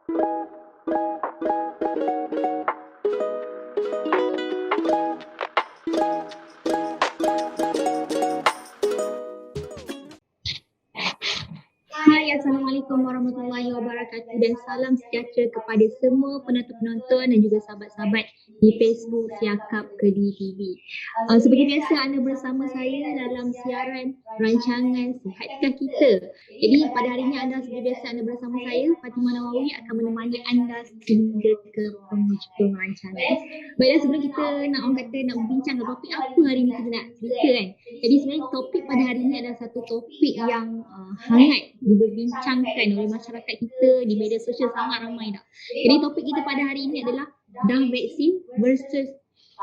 Hai, Assalamualaikum warahmatullahi wabarakatuh dan salam sejahtera kepada semua penonton-penonton dan juga sahabat-sahabat di Facebook Siakap Kedah TV. Seperti biasa, anda bersama saya dalam siaran rancangan Sihatkah Kita. Jadi pada hari ini seperti biasa anda bersama saya, Fatimah Nawawi, akan menemani anda sehingga ke penghujung rancangan. Baiklah, sebelum kita nak berbincang topik apa hari ini kita nak cerita kan. Jadi sebenarnya topik pada hari ini adalah satu topik yang hangat diberbincangkan oleh masyarakat kita di media sosial, sangat ramai dah. Jadi topik kita pada hari ini adalah dah vaksin versus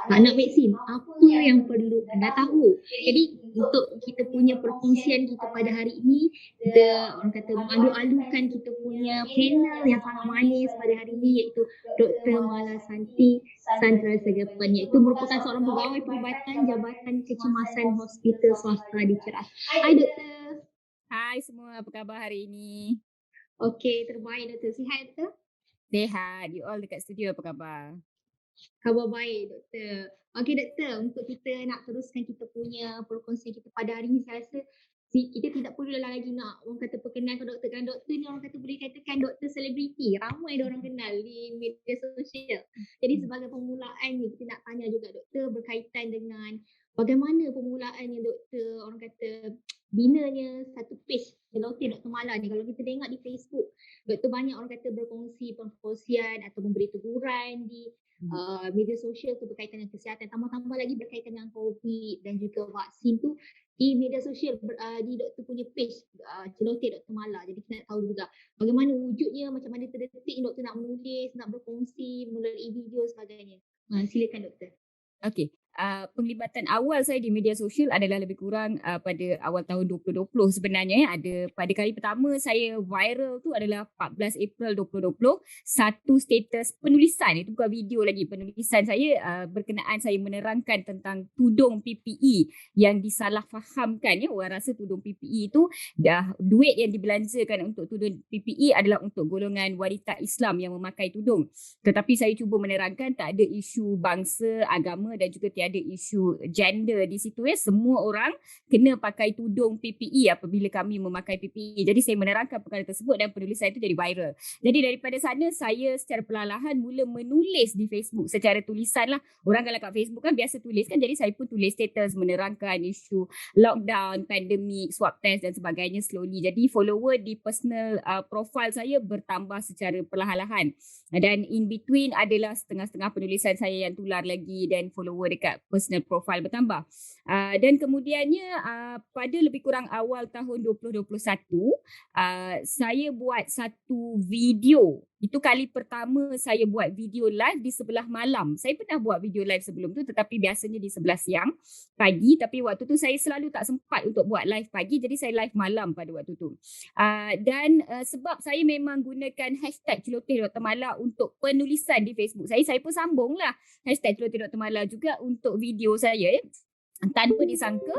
tak nak vaksin. Apa yang perlu anda tahu? Jadi untuk kita punya perkongsian kita pada hari ini, kita orang kata mengalu-alukan kita punya panel yang sangat manis pada hari ini, iaitu Dr. Mala Santi Sandrasegapan, iaitu merupakan seorang pegawai perubatan Jabatan Kecemasan Hospital Swasta di Ceras. Hai Doktor. Hai semua, apa khabar hari ini? Okey, terbaik Doktor. Sihat Doktor? Sihat. You all dekat studio apa khabar? Khabar baik Doktor. Okey Doktor, untuk kita nak teruskan kita punya perkongsian kita pada hari ini, saya rasa kita tidak perlu lagi nak orang kata perkenalkan doktor, kan doktor ni orang kata boleh katakan doktor selebriti, ramai dia orang kenal di media sosial. Jadi sebagai permulaan ni kita nak tanya juga doktor berkaitan dengan bagaimana permulaannya doktor, orang kata binanya satu page celoteh Dr. Mala ni. Kalau kita tengok di Facebook, doktor banyak orang kata berkongsi perkongsian atau memberi teguran di media sosial tu berkaitan dengan kesihatan, tambah-tambah lagi berkaitan dengan COVID dan juga vaksin tu di media sosial, di doktor punya page celoteh Dr. Mala. Jadi kita nak tahu juga bagaimana wujudnya, macam mana terdetik doktor nak menulis, nak berkongsi melalui video sebagainya. Silakan doktor. Okey. Penglibatan awal saya di media sosial adalah lebih kurang pada awal tahun 2020 sebenarnya. Ada pada kali pertama saya viral tu adalah 14 April 2020. Satu status penulisan, itu bukan video lagi, penulisan saya berkenaan saya menerangkan tentang tudung PPE yang disalahfahamkan ya. Orang rasa tudung PPE itu dah duit yang dibelanjakan untuk tudung PPE adalah untuk golongan wanita Islam yang memakai tudung. Tetapi saya cuba menerangkan tak ada isu bangsa, agama dan juga ada isu gender di situ ya. Semua orang kena pakai tudung PPE apabila kami memakai PPE. Jadi saya menerangkan perkara tersebut dan penulisan itu jadi viral. Jadi daripada sana saya secara perlahan mula menulis di Facebook secara tulisan lah. Orang kalau kat Facebook kan biasa tulis kan. Jadi saya pun tulis status menerangkan isu lockdown, pandemik, swab test dan sebagainya slowly. Jadi follower di personal profile saya bertambah secara perlahan-lahan. Dan in between adalah setengah-setengah penulisan saya yang tular lagi dan follower dekat personal profile bertambah. Dan kemudiannya pada lebih kurang awal tahun 2021 saya buat satu video. Itu kali pertama saya buat video live di sebelah malam. Saya pernah buat video live sebelum tu tetapi biasanya di sebelah siang pagi, tapi waktu tu saya selalu tak sempat untuk buat live pagi, jadi saya live malam pada waktu tu. Dan sebab saya memang gunakan hashtag celoteh Dr. Mala untuk penulisan di Facebook saya pun sambunglah hashtag celoteh Dr. Mala juga untuk video saya ya. Tanpa disangka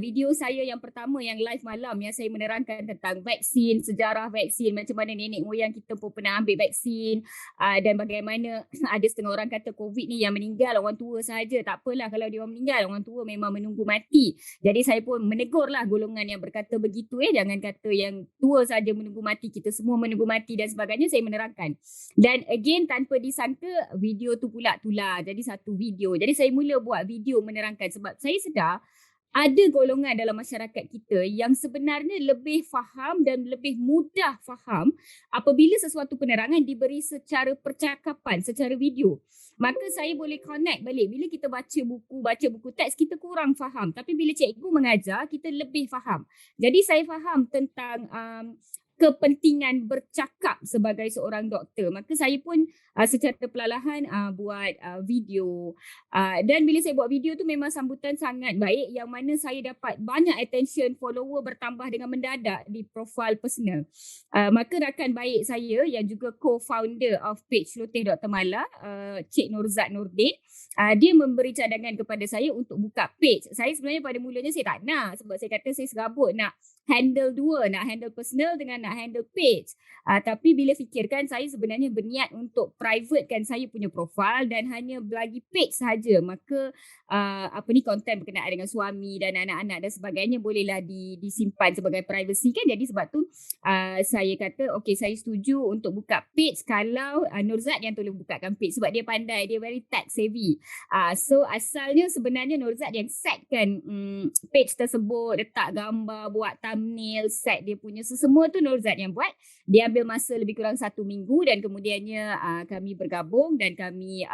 video saya yang pertama yang live malam yang saya menerangkan tentang vaksin, sejarah vaksin, macam mana nenek moyang kita pun pernah ambil vaksin, dan bagaimana ada setengah orang kata COVID ni yang meninggal orang tua saja. Tak apalah kalau dia orang meninggal, orang tua memang menunggu mati. Jadi saya pun menegurlah golongan yang berkata begitu jangan kata yang tua saja menunggu mati, kita semua menunggu mati dan sebagainya. Saya menerangkan. Dan again tanpa disangka video tu pula tular jadi satu video. Jadi saya mula buat video menerangkan sebab saya sedar ada golongan dalam masyarakat kita yang sebenarnya lebih faham dan lebih mudah faham apabila sesuatu penerangan diberi secara percakapan, secara video. Maka saya boleh connect balik. Bila kita baca buku teks, kita kurang faham. Tapi bila cikgu mengajar, kita lebih faham. Jadi saya faham tentang kepentingan bercakap sebagai seorang doktor. Maka saya pun secara perlahan buat video. Dan bila saya buat video tu memang sambutan sangat baik yang mana saya dapat banyak attention, follower bertambah dengan mendadak di profil personal. Maka rakan baik saya yang juga co-founder of page Celoteh Dr. Mala, Cik Nurzat Nordin, dia memberi cadangan kepada saya untuk buka page. Saya sebenarnya pada mulanya saya tak nak sebab saya kata saya serabut nak handle dua, nak handle personal dengan nak handle page. Tapi bila fikirkan, saya sebenarnya berniat untuk privatekan saya punya profile dan hanya bagi page sahaja. Maka konten berkenaan dengan suami dan anak-anak dan sebagainya bolehlah disimpan sebagai privacy kan. Jadi sebab tu saya kata okay, saya setuju untuk buka page kalau Nurzat yang tolong bukakan page sebab dia pandai, dia very tech savvy. So asalnya sebenarnya Nurzat yang setkan page tersebut, letak gambar, buat thumbnail, set dia punya semua tu Nurzat yang buat. Dia ambil masa lebih kurang 1 minggu dan kemudiannya kami bergabung dan kami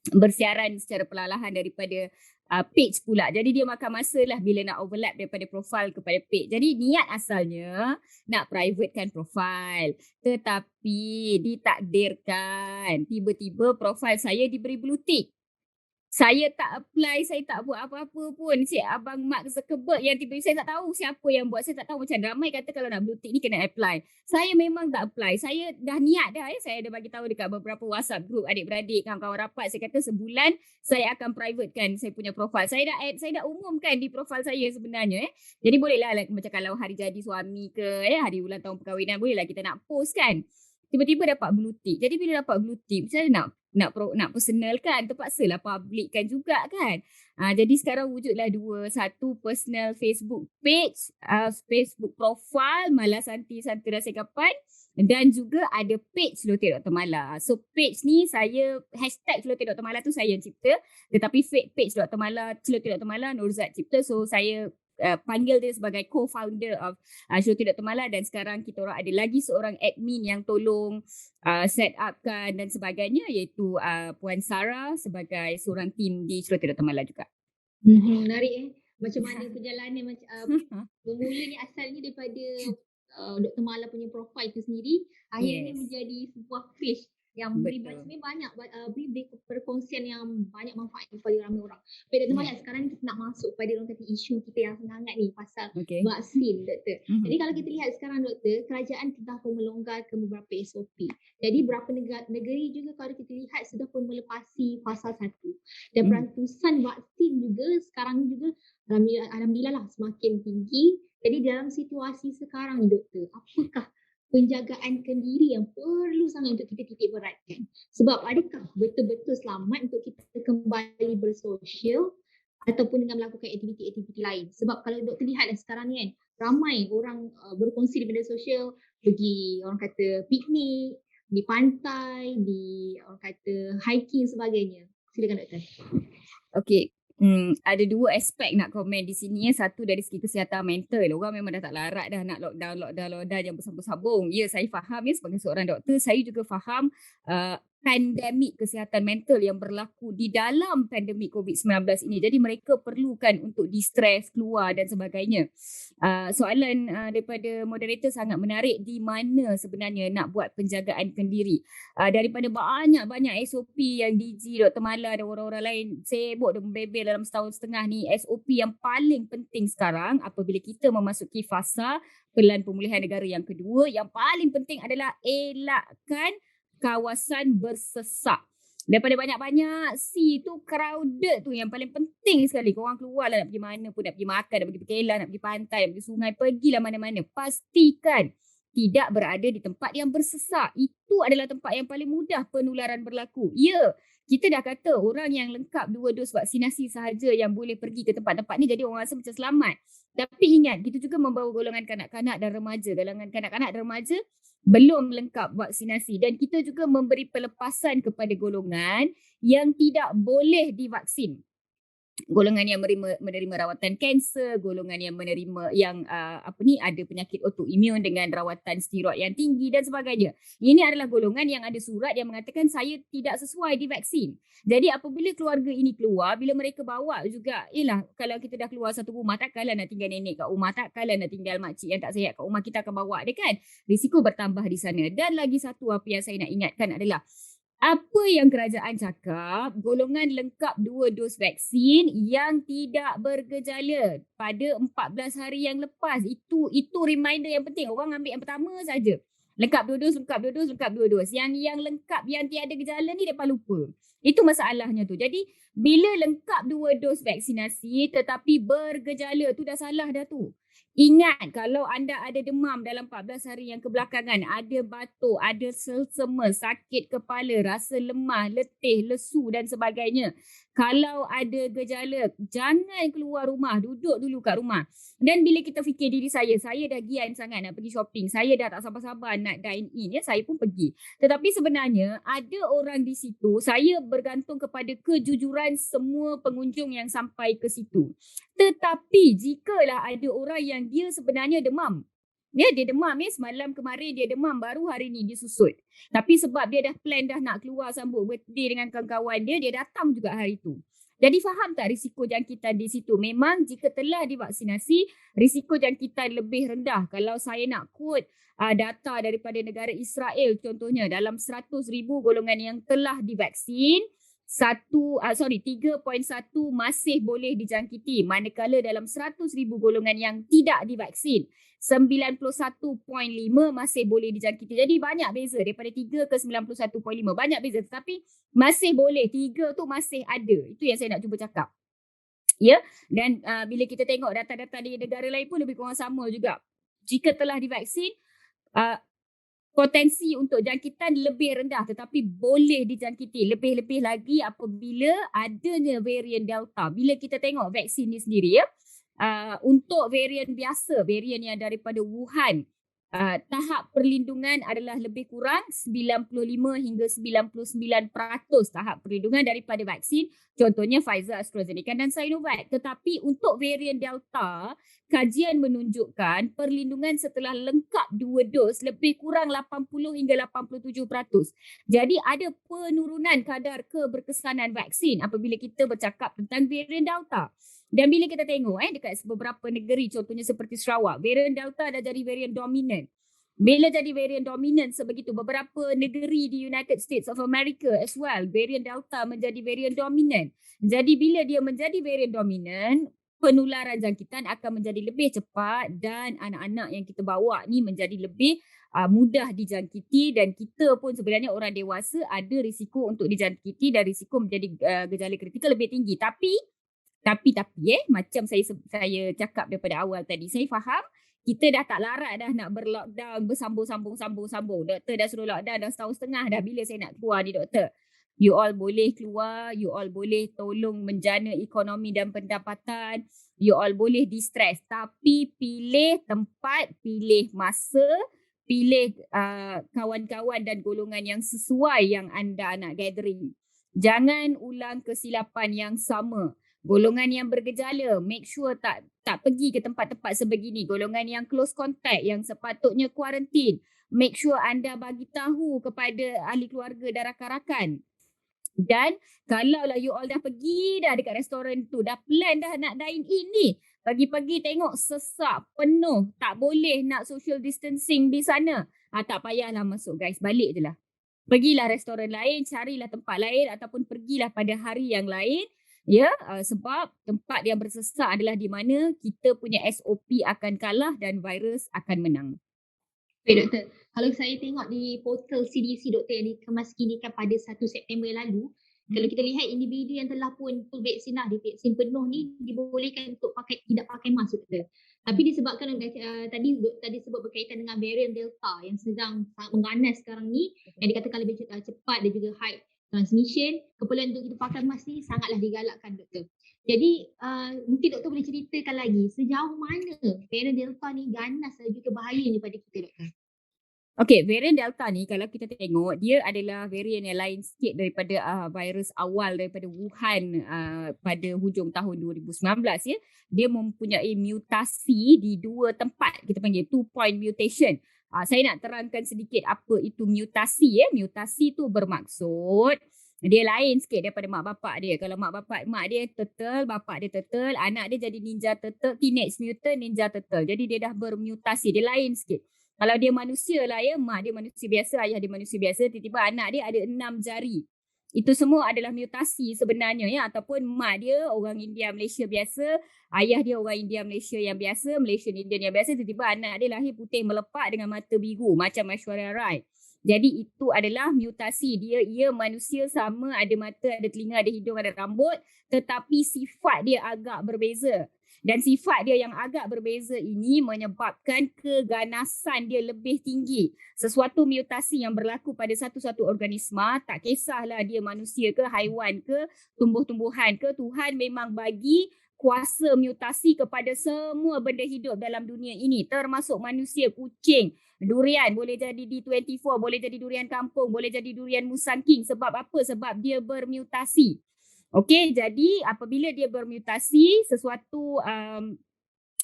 bersiaran secara perlahan daripada page pula. Jadi dia makan masa lah bila nak overlap daripada profile kepada page. Jadi niat asalnya nak privatekan profile. Tetapi ditakdirkan tiba-tiba profile saya diberi blue tick. Saya tak apply, saya tak buat apa-apa pun. Cik Abang Mark Zuckerberg yang tiba-tiba saya tak tahu siapa yang buat. Saya tak tahu, macam ramai kata kalau nak blue tick ni kena apply. Saya memang tak apply. Saya dah niat dah. Saya dah bagi tahu dekat beberapa WhatsApp group adik-beradik, kawan-kawan rapat. Saya kata sebulan saya akan privatekan saya punya profile. Saya dah umumkan di profile saya sebenarnya. Jadi bolehlah macam kalau hari jadi suami ke, hari ulang tahun perkahwinan, bolehlah kita nak post kan. Tiba-tiba dapat blue tick. Jadi bila dapat blue tick, macam mana nak personalkan, terpaksalah publikkan juga kan. Jadi sekarang wujudlah dua, satu personal Facebook page, Facebook profile Mala Santi Santera Sekapan, dan juga ada page Celoteh Dr. Mala. So page ni saya hashtag Celoteh Dr. Mala tu saya yang cipta, tetapi page Dr. Mala, Celoteh Dr. Mala Nurzat cipta. So saya panggil dia sebagai co-founder of Celoteh Dr. Mala, dan sekarang kita orang ada lagi seorang admin yang tolong set upkan dan sebagainya, iaitu Puan Sarah sebagai seorang tim di Celoteh Dr. Mala juga. Menarik macam mana perjalanan bermulanya asalnya daripada Dr. Mala punya profile itu sendiri, akhirnya menjadi sebuah page yang beri banyak beri perkongsian yang banyak manfaat kepada ramai orang. Baik Dr. Mala, sekarang kita nak masuk pada orang kata isu kita yang sangat hangat ni pasal vaksin, Doktor. Jadi kalau kita lihat sekarang Doktor, kerajaan telah pun melonggarkan beberapa SOP. Jadi beberapa negeri juga kalau kita lihat sudah pun melepasi fasa 1. Dan perantusan vaksin juga sekarang juga alhamdulillah lah semakin tinggi. Jadi dalam situasi sekarang ni Doktor, apakah penjagaan kendiri yang perlu sangat untuk kita titik beratkan? Sebab adakah betul-betul selamat untuk kita kembali bersosial ataupun dengan melakukan aktiviti-aktiviti lain? Sebab kalau doktor lihat sekarang ni kan, ramai orang berkongsi di media sosial, pergi orang kata piknik, di pantai, di orang kata hiking sebagainya. Silakan doktor. Okey. Ada dua aspek nak komen di sini. Satu dari segi kesihatan mental. Orang memang dah tak larat dah nak lockdown yang bersambung-sambung. Ya, saya faham sebagai seorang doktor. Saya juga faham pandemik kesihatan mental yang berlaku di dalam pandemik COVID-19 ini. Jadi mereka perlukan untuk di-stress, keluar dan sebagainya. Soalan daripada moderator sangat menarik, di mana sebenarnya nak buat penjagaan kendiri. Daripada banyak-banyak SOP yang DG, Dr. Mala dan orang-orang lain sibuk dan membebel dalam setahun setengah ni, SOP yang paling penting sekarang apabila kita memasuki fasa Pelan Pemulihan Negara yang kedua, yang paling penting adalah elakkan kawasan bersesak. Daripada banyak-banyak tu crowded tu yang paling penting sekali. Korang keluar lah nak pergi mana pun, nak pergi makan, nak pergi berkelah, nak pergi pantai, nak pergi sungai, pergilah mana-mana. Pastikan tidak berada di tempat yang bersesak. Itu adalah tempat yang paling mudah penularan berlaku. Ya, kita dah kata orang yang lengkap 2 dos vaksinasi sahaja yang boleh pergi ke tempat-tempat ni, jadi orang rasa macam selamat. Tapi ingat, kita juga membawa golongan kanak-kanak dan remaja. Golongan kanak-kanak dan remaja belum lengkap vaksinasi, dan kita juga memberi pelepasan kepada golongan yang tidak boleh divaksin. Golongan yang menerima rawatan kanser, golongan yang menerima ada penyakit autoimun dengan rawatan steroid yang tinggi dan sebagainya. Ini adalah golongan yang ada surat yang mengatakan saya tidak sesuai divaksin. Jadi apabila keluarga ini keluar, bila mereka bawa juga, kalau kita dah keluar satu rumah, takkanlah nak tinggal nenek kat rumah, takkanlah nak tinggal makcik yang tak sihat kat rumah, kita akan bawa dia kan. Risiko bertambah di sana. Dan lagi satu apa yang saya nak ingatkan adalah, apa yang kerajaan cakap, golongan lengkap 2 dos vaksin yang tidak bergejala pada 14 hari yang lepas. Itu reminder yang penting. Orang ambil yang pertama saja. Lengkap 2 dos, lengkap 2 dos, lengkap 2 dos. Yang lengkap yang tiada gejala ni mereka lupa. Itu masalahnya tu. Jadi bila lengkap 2 dos vaksinasi tetapi bergejala, tu dah salah dah tu. Ingat, kalau anda ada demam dalam 14 hari yang kebelakangan, ada batuk, ada selsema, sakit kepala, rasa lemah, letih, lesu dan sebagainya. Kalau ada gejala, jangan keluar rumah, duduk dulu kat rumah. Dan bila kita fikir diri saya dah gian sangat nak pergi shopping, saya dah tak sabar-sabar nak dine in, ya, saya pun pergi. Tetapi sebenarnya ada orang di situ, saya bergantung kepada kejujuran semua pengunjung yang sampai ke situ. Tetapi jikalah ada orang yang dia sebenarnya demam. Ya, dia demam, ya, semalam kemarin dia demam, baru hari ni dia susut. Tapi sebab dia dah plan dah nak keluar sambut birthday dengan kawan-kawan dia, dia datang juga hari tu. Jadi faham tak risiko jangkitan di situ? Memang jika telah divaksinasi, risiko jangkitan lebih rendah. Kalau saya nak quote data daripada negara Israel contohnya, dalam 100,000 golongan yang telah divaksin, 3.1 masih boleh dijangkiti, manakala dalam 100,000 golongan yang tidak divaksin, 91.5 masih boleh dijangkiti. Jadi banyak beza daripada 3 ke 91.5, banyak beza, tetapi masih boleh, 3 tu masih ada. Itu yang saya nak cuba cakap. Ya, dan bila kita tengok data-data di negara lain pun lebih kurang sama juga. Jika telah divaksin, potensi untuk jangkitan lebih rendah, tetapi boleh dijangkiti. Lebih-lebih lagi apabila adanya varian Delta. Bila kita tengok vaksin ni sendiri, ya, untuk varian biasa, varian yang daripada Wuhan, tahap perlindungan adalah lebih kurang 95 hingga 99% tahap perlindungan daripada vaksin, contohnya Pfizer, AstraZeneca dan Sinovac. Tetapi untuk varian Delta, kajian menunjukkan perlindungan setelah lengkap 2 dos lebih kurang 80 hingga 87%. Jadi ada penurunan kadar keberkesanan vaksin apabila kita bercakap tentang varian Delta. Dan bila kita tengok dekat beberapa negeri, contohnya seperti Sarawak, varian Delta dah jadi varian dominan. Bila jadi varian dominan sebegitu, beberapa negeri di United States of America as well, varian Delta menjadi varian dominan. Jadi bila dia menjadi varian dominan, penularan jangkitan akan menjadi lebih cepat dan anak-anak yang kita bawa ni menjadi lebih mudah dijangkiti, dan kita pun sebenarnya orang dewasa ada risiko untuk dijangkiti dan risiko menjadi gejala kritikal lebih tinggi. Tapi macam saya cakap daripada awal tadi, saya faham kita dah tak larat dah nak berlockdown bersambung-sambung. Doktor dah suruh lockdown dah setahun setengah dah. Bila saya nak keluar ni, doktor? You all boleh keluar, you all boleh tolong menjana ekonomi dan pendapatan, you all boleh distress, tapi pilih tempat, pilih masa, pilih kawan-kawan dan golongan yang sesuai yang anda nak gathering. Jangan ulang kesilapan yang sama. Golongan yang bergejala, make sure tak pergi ke tempat-tempat sebegini. Golongan yang close contact, yang sepatutnya kuarantin, make sure anda bagi tahu kepada ahli keluarga dan rakan-rakan. Dan kalaulah you all dah pergi dah dekat restoran tu, dah plan dah nak dine in ni, pagi-pagi tengok sesak, penuh, tak boleh nak social distancing di sana, tak payahlah masuk guys, balik je lah. Pergilah restoran lain, carilah tempat lain ataupun pergilah pada hari yang lain. Ya, sebab tempat yang bersesak adalah di mana kita punya SOP akan kalah dan virus akan menang. Baik doktor, kalau saya tengok di portal CDC doktor yang dikemaskinkan pada 1 September lalu, kalau kita lihat individu yang telah pun full vaksin dah, divaksin penuh ni dibolehkan untuk tidak pakai mask doktor. Tapi disebabkan tadi sebut berkaitan dengan varian Delta yang sedang sangat mengganas sekarang ni, yang dikatakan lebih cepat dan juga high transmission, keperluan untuk kita pakai mask ni sangatlah digalakkan doktor. Jadi mungkin doktor boleh ceritakan lagi sejauh mana varian Delta ni ganas dan juga bahayanya pada kita doktor. Okey, varian Delta ni kalau kita tengok, dia adalah varian yang lain sikit daripada virus awal daripada Wuhan pada hujung tahun 2019 ya. Dia mempunyai mutasi di 2 tempat, kita panggil 2-point mutation. Saya nak terangkan sedikit apa itu mutasi ya. Mutasi tu bermaksud dia lain sikit daripada mak bapak dia. Kalau mak dia turtle, bapak dia turtle, anak dia jadi ninja turtle, teenage mutant ninja turtle. Jadi dia dah bermutasi, dia lain sikit. Kalau dia manusia lah ya, mak dia manusia biasa, ayah dia manusia biasa, tiba-tiba anak dia ada 6 jari. Itu semua adalah mutasi sebenarnya ya, ataupun mak dia orang India Malaysia biasa, ayah dia orang India Malaysia yang biasa, Malaysian Indian yang biasa, tiba-tiba anak dia lahir putih melepak dengan mata biru macam Aishwarya Rai. Jadi itu adalah mutasi. Ia manusia sama, ada mata, ada telinga, ada hidung, ada rambut, tetapi sifat dia agak berbeza. Dan sifat dia yang agak berbeza ini menyebabkan keganasan dia lebih tinggi. Sesuatu mutasi yang berlaku pada satu-satu organisma, tak kisahlah dia manusia ke, haiwan ke, tumbuh-tumbuhan ke, Tuhan memang bagi kuasa mutasi kepada semua benda hidup dalam dunia ini, termasuk manusia, kucing, durian boleh jadi D24, boleh jadi durian kampung, boleh jadi durian Musang King. Sebab apa? Sebab dia bermutasi. Okey, jadi apabila dia bermutasi, sesuatu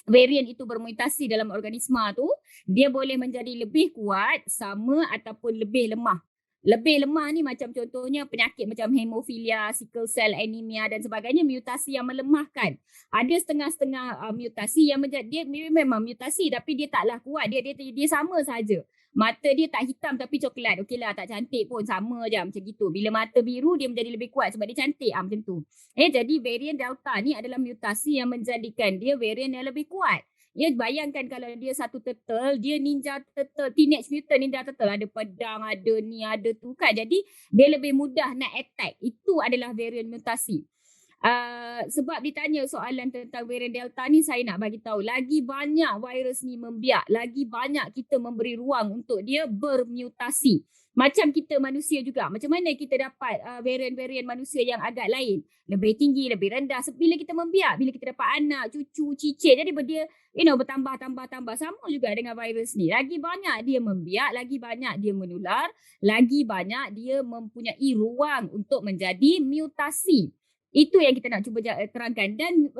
varian itu bermutasi dalam organisma tu, dia boleh menjadi lebih kuat, sama ataupun lebih lemah. Lebih lemah ni macam contohnya penyakit macam hemofilia, sickle cell anemia dan sebagainya, mutasi yang melemahkan. Ada setengah-setengah mutasi yang dia memang mutasi tapi dia taklah kuat, dia sama saja. Mata dia tak hitam tapi coklat. Okeylah, tak cantik pun sama je macam gitu. Bila mata biru dia menjadi lebih kuat sebab dia cantik macam tu. Jadi varian Delta ni adalah mutasi yang menjadikan dia varian yang lebih kuat. Bayangkan kalau dia satu turtle, dia ninja turtle, teenage mutant ninja turtle, ada pedang, ada ni, ada tu kan. Jadi dia lebih mudah nak attack. Itu adalah varian mutasi. Sebab ditanya soalan tentang varian Delta ni, saya nak bagi tahu lagi banyak virus ni membiak, lagi banyak kita memberi ruang untuk dia bermutasi. Macam kita manusia juga, macam mana kita dapat varian-varian manusia yang agak lain, lebih tinggi, lebih rendah, bila kita membiak, bila kita dapat anak, cucu, cicit, jadi dia bertambah sama juga dengan virus ni. Lagi banyak dia membiak, lagi banyak dia menular, lagi banyak dia mempunyai ruang untuk menjadi mutasi. Itu yang kita nak cuba terangkan. Dan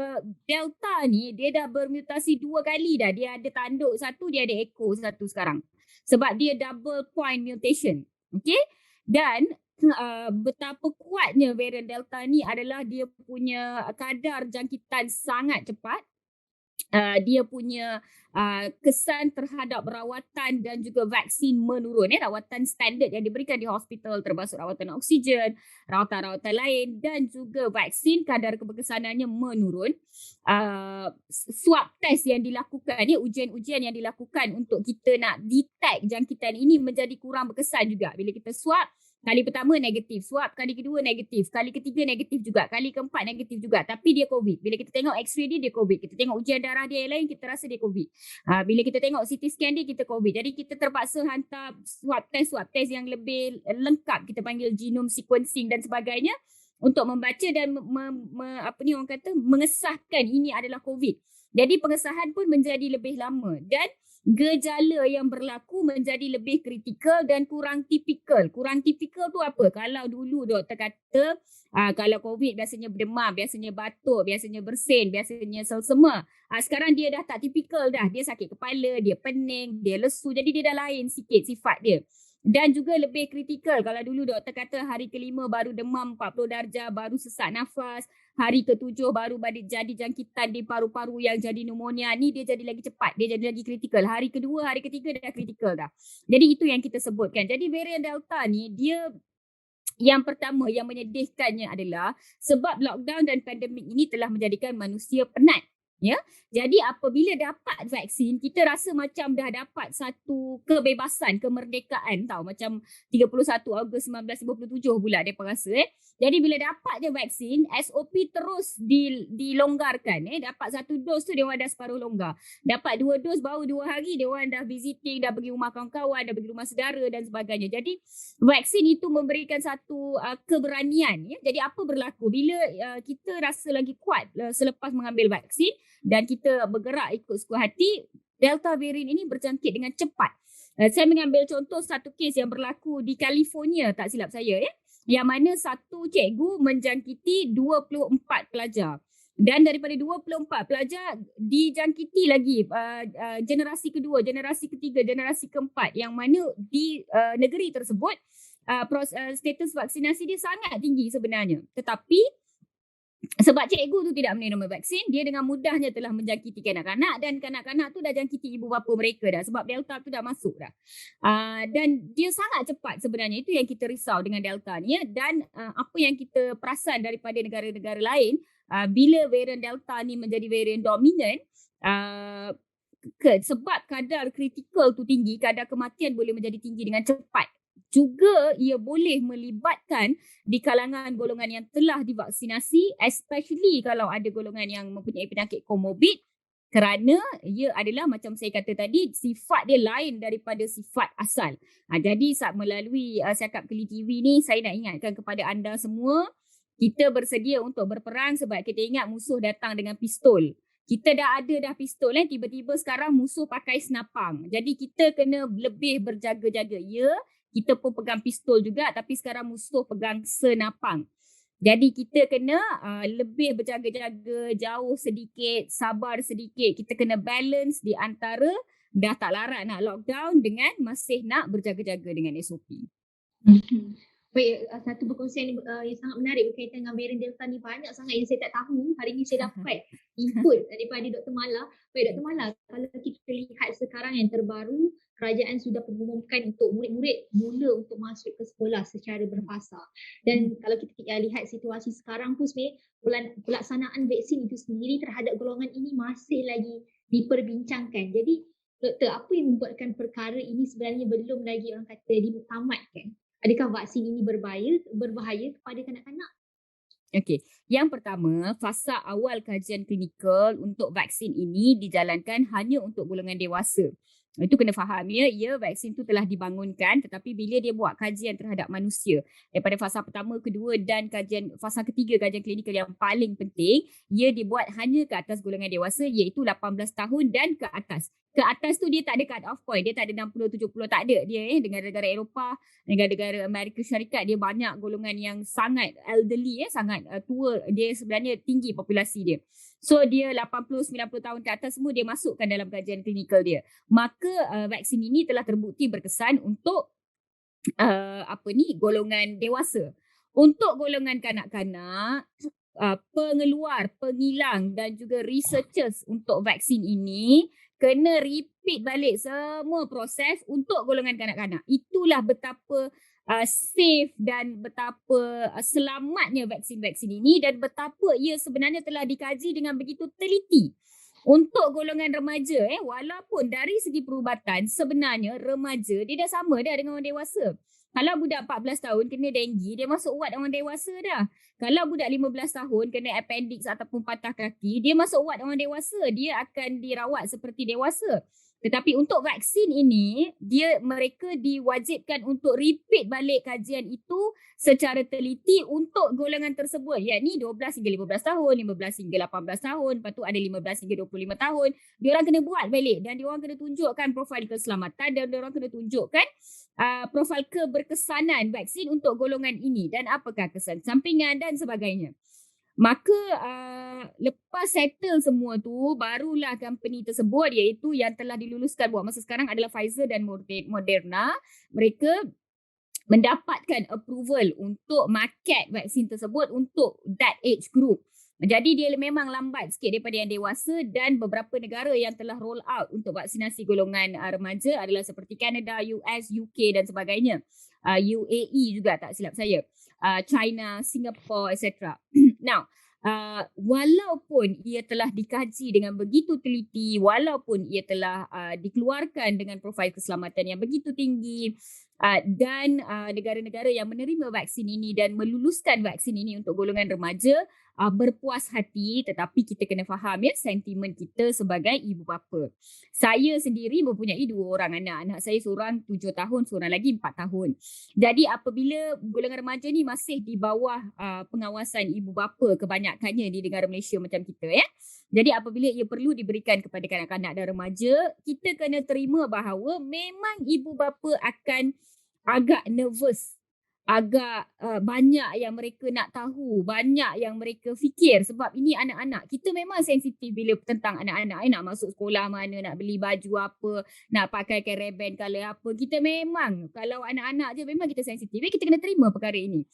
Delta ni dia dah bermutasi 2 kali dah. Dia ada tanduk satu, dia ada ekor satu sekarang. Sebab dia double point mutation. Okay? Dan betapa kuatnya varian Delta ni adalah dia punya kadar jangkitan sangat cepat. Dia punya kesan terhadap rawatan dan juga vaksin menurun. Rawatan standard yang diberikan di hospital termasuk rawatan oksigen, rawatan-rawatan lain dan juga vaksin kadar keberkesanannya menurun. Swab test yang dilakukan, ujian-ujian yang dilakukan untuk kita nak detect jangkitan ini menjadi kurang berkesan juga. Bila kita swab, kali pertama negatif, swab kali kedua negatif, kali ketiga negatif juga, kali keempat negatif juga, tapi dia COVID. Bila kita tengok x-ray dia COVID. Kita tengok ujian darah dia yang lain, kita rasa dia COVID. Bila kita tengok CT scan dia, kita COVID. Jadi kita terpaksa hantar swab test yang lebih lengkap, kita panggil genome sequencing dan sebagainya untuk membaca dan mengesahkan ini adalah COVID. Jadi pengesahan pun menjadi lebih lama dan gejala yang berlaku menjadi lebih kritikal dan kurang tipikal. Kurang tipikal tu apa? Kalau dulu doktor kata kalau COVID biasanya berdemam, biasanya batuk, biasanya bersin, biasanya selsema. Sekarang dia dah tak tipikal dah. Dia sakit kepala, dia pening, dia lesu. Jadi dia dah lain sikit sifat dia. Dan juga lebih kritikal. Kalau dulu doktor kata hari ke-5 baru demam 40 darjah, baru sesak nafas. Hari ke-7 baru jadi jangkitan di paru-paru yang jadi pneumonia. Ni dia jadi lagi cepat, dia jadi lagi kritikal. Hari kedua, hari ketiga dah kritikal dah. Jadi itu yang kita sebutkan. Jadi varian Delta ni dia yang pertama yang menyedihkannya adalah sebab lockdown dan pandemik ini telah menjadikan manusia penat. Ya, jadi apabila dapat vaksin, kita rasa macam dah dapat satu kebebasan, kemerdekaan tau. Macam 31 Ogos 1957 pula dia rasa. Jadi bila dapat je vaksin, SOP terus dilonggarkan. Dapat satu dos tu dia orang dah separuh longgar. Dapat 2 dos baru 2 hari dia orang dah visiting, dah pergi rumah kawan-kawan, dah pergi rumah saudara dan sebagainya. Jadi vaksin itu memberikan satu keberanian. Jadi apa berlaku bila kita rasa lagi kuat selepas mengambil vaksin dan kita bergerak ikut suka hati, Delta variant ini berjangkit dengan cepat. Saya mengambil contoh satu kes yang berlaku di California, tak silap saya, yang mana satu cikgu menjangkiti 24 pelajar. Dan daripada 24 pelajar dijangkiti lagi generasi kedua, generasi ketiga, generasi keempat, yang mana di negeri tersebut status vaksinasi dia sangat tinggi sebenarnya. Tetapi sebab cikgu tu tidak menerima vaksin, dia dengan mudahnya telah menjangkiti kanak-kanak dan kanak-kanak tu dah jangkiti ibu bapa mereka dah sebab Delta tu dah masuk dah. Dan dia sangat cepat sebenarnya. Itu yang kita risau dengan Delta ni. Dan apa yang kita perasan daripada negara-negara lain, bila varian Delta ni menjadi varian dominan, sebab kadar kritikal tu tinggi, kadar kematian boleh menjadi tinggi dengan cepat. juga ia boleh melibatkan di kalangan golongan yang telah divaksinasi, especially kalau ada golongan yang mempunyai penyakit komorbid, kerana ia adalah macam saya kata tadi, sifat dia lain daripada sifat asal. Jadi saat melalui Siakap Keli TV ni, saya nak ingatkan kepada anda semua, kita bersedia untuk berperang sebab kita ingat musuh datang dengan pistol. Kita dah ada dah pistol, tiba-tiba sekarang musuh pakai senapang. Jadi kita kena lebih berjaga-jaga. Ya, kita pun pegang pistol juga, tapi sekarang musuh pegang senapang. Jadi kita kena lebih berjaga-jaga, jauh sedikit, sabar sedikit. Kita kena balance di antara dah tak larat nak lockdown dengan masih nak berjaga-jaga dengan SOP. Baik, satu perkongsian yang sangat menarik berkaitan dengan varian Delta ni, banyak sangat yang saya tak tahu. Hari ni saya dapat input daripada Dr. Mala. Baik Dr. Mala, kalau kita lihat sekarang yang terbaru, kerajaan sudah mengumumkan untuk murid-murid mula untuk masuk ke sekolah secara berfasa. Dan kalau kita lihat situasi sekarang pun sebenarnya pelaksanaan vaksin itu sendiri terhadap golongan ini masih lagi diperbincangkan. Jadi Doktor, apa yang membuatkan perkara ini sebenarnya belum lagi orang kata ditamatkan? Adakah vaksin ini berbahaya kepada kanak-kanak? Okey, yang pertama, fasa awal kajian klinikal untuk vaksin ini dijalankan hanya untuk golongan dewasa. Itu kena faham ya, vaksin tu telah dibangunkan tetapi bila dia buat kajian terhadap manusia daripada fasa pertama, kedua dan fasa ketiga kajian klinikal yang paling penting, ia dibuat hanya ke atas golongan dewasa iaitu 18 tahun dan ke atas. Ke atas tu dia tak ada cut off point, dia tak ada 60, 70, tak ada dia dengan negara Eropah, negara-negara Amerika Syarikat dia banyak golongan yang sangat elderly sangat tua, dia sebenarnya tinggi populasi dia. So dia 80, 90 tahun ke atas semua dia masukkan dalam kajian klinikal dia. Maka vaksin ini telah terbukti berkesan untuk golongan dewasa. Untuk golongan kanak-kanak, pengeluar, pengilang dan juga researchers untuk vaksin ini kena repeat balik semua proses untuk golongan kanak-kanak. Itulah betapa safe dan betapa selamatnya vaksin-vaksin ini dan betapa ia sebenarnya telah dikaji dengan begitu teliti. Untuk golongan remaja, walaupun dari segi perubatan sebenarnya remaja dia dah sama dah dengan orang dewasa. Kalau budak 14 tahun kena denggi, dia masuk wad orang dewasa dah. Kalau budak 15 tahun kena appendix ataupun patah kaki, dia masuk wad orang dewasa. Dia akan dirawat seperti dewasa. Tetapi untuk vaksin ini, mereka diwajibkan untuk repeat balik kajian itu secara teliti untuk golongan tersebut. Yakni 12 hingga 15 tahun, 15 hingga 18 tahun, lepas tu ada 15 hingga 25 tahun. Diorang kena buat balik dan diorang kena tunjukkan profil keselamatan dan diorang kena tunjukkan profil keberkesanan vaksin untuk golongan ini dan apakah kesan sampingan dan sebagainya. Maka lepas settle semua tu, barulah company tersebut iaitu yang telah diluluskan buat masa sekarang adalah Pfizer dan Moderna. Mereka mendapatkan approval untuk market vaksin tersebut untuk that age group. Jadi dia memang lambat sikit daripada yang dewasa dan beberapa negara yang telah roll out untuk vaksinasi golongan remaja adalah seperti Canada, US, UK dan sebagainya. UAE juga tak silap saya. China, Singapore, etc. Now, walaupun ia telah dikaji dengan begitu teliti, walaupun ia telah dikeluarkan dengan profil keselamatan yang begitu tinggi, dan negara-negara yang menerima vaksin ini dan meluluskan vaksin ini untuk golongan remaja berpuas hati, tetapi kita kena faham sentimen kita sebagai ibu bapa. Saya sendiri mempunyai 2 orang anak. Anak saya seorang 7 tahun, seorang lagi 4 tahun. Jadi apabila golongan remaja ni masih di bawah pengawasan ibu bapa kebanyakannya di negara Malaysia macam kita Jadi apabila ia perlu diberikan kepada kanak-kanak dan remaja, kita kena terima bahawa memang ibu bapa akan agak nervous, agak banyak yang mereka nak tahu, banyak yang mereka fikir sebab ini anak-anak. Kita memang sensitif bila tentang anak-anak, nak masuk sekolah mana, nak beli baju apa, nak pakaikan reben color apa. Kita memang, kalau anak-anak je memang kita sensitif. Kita kena terima perkara ini.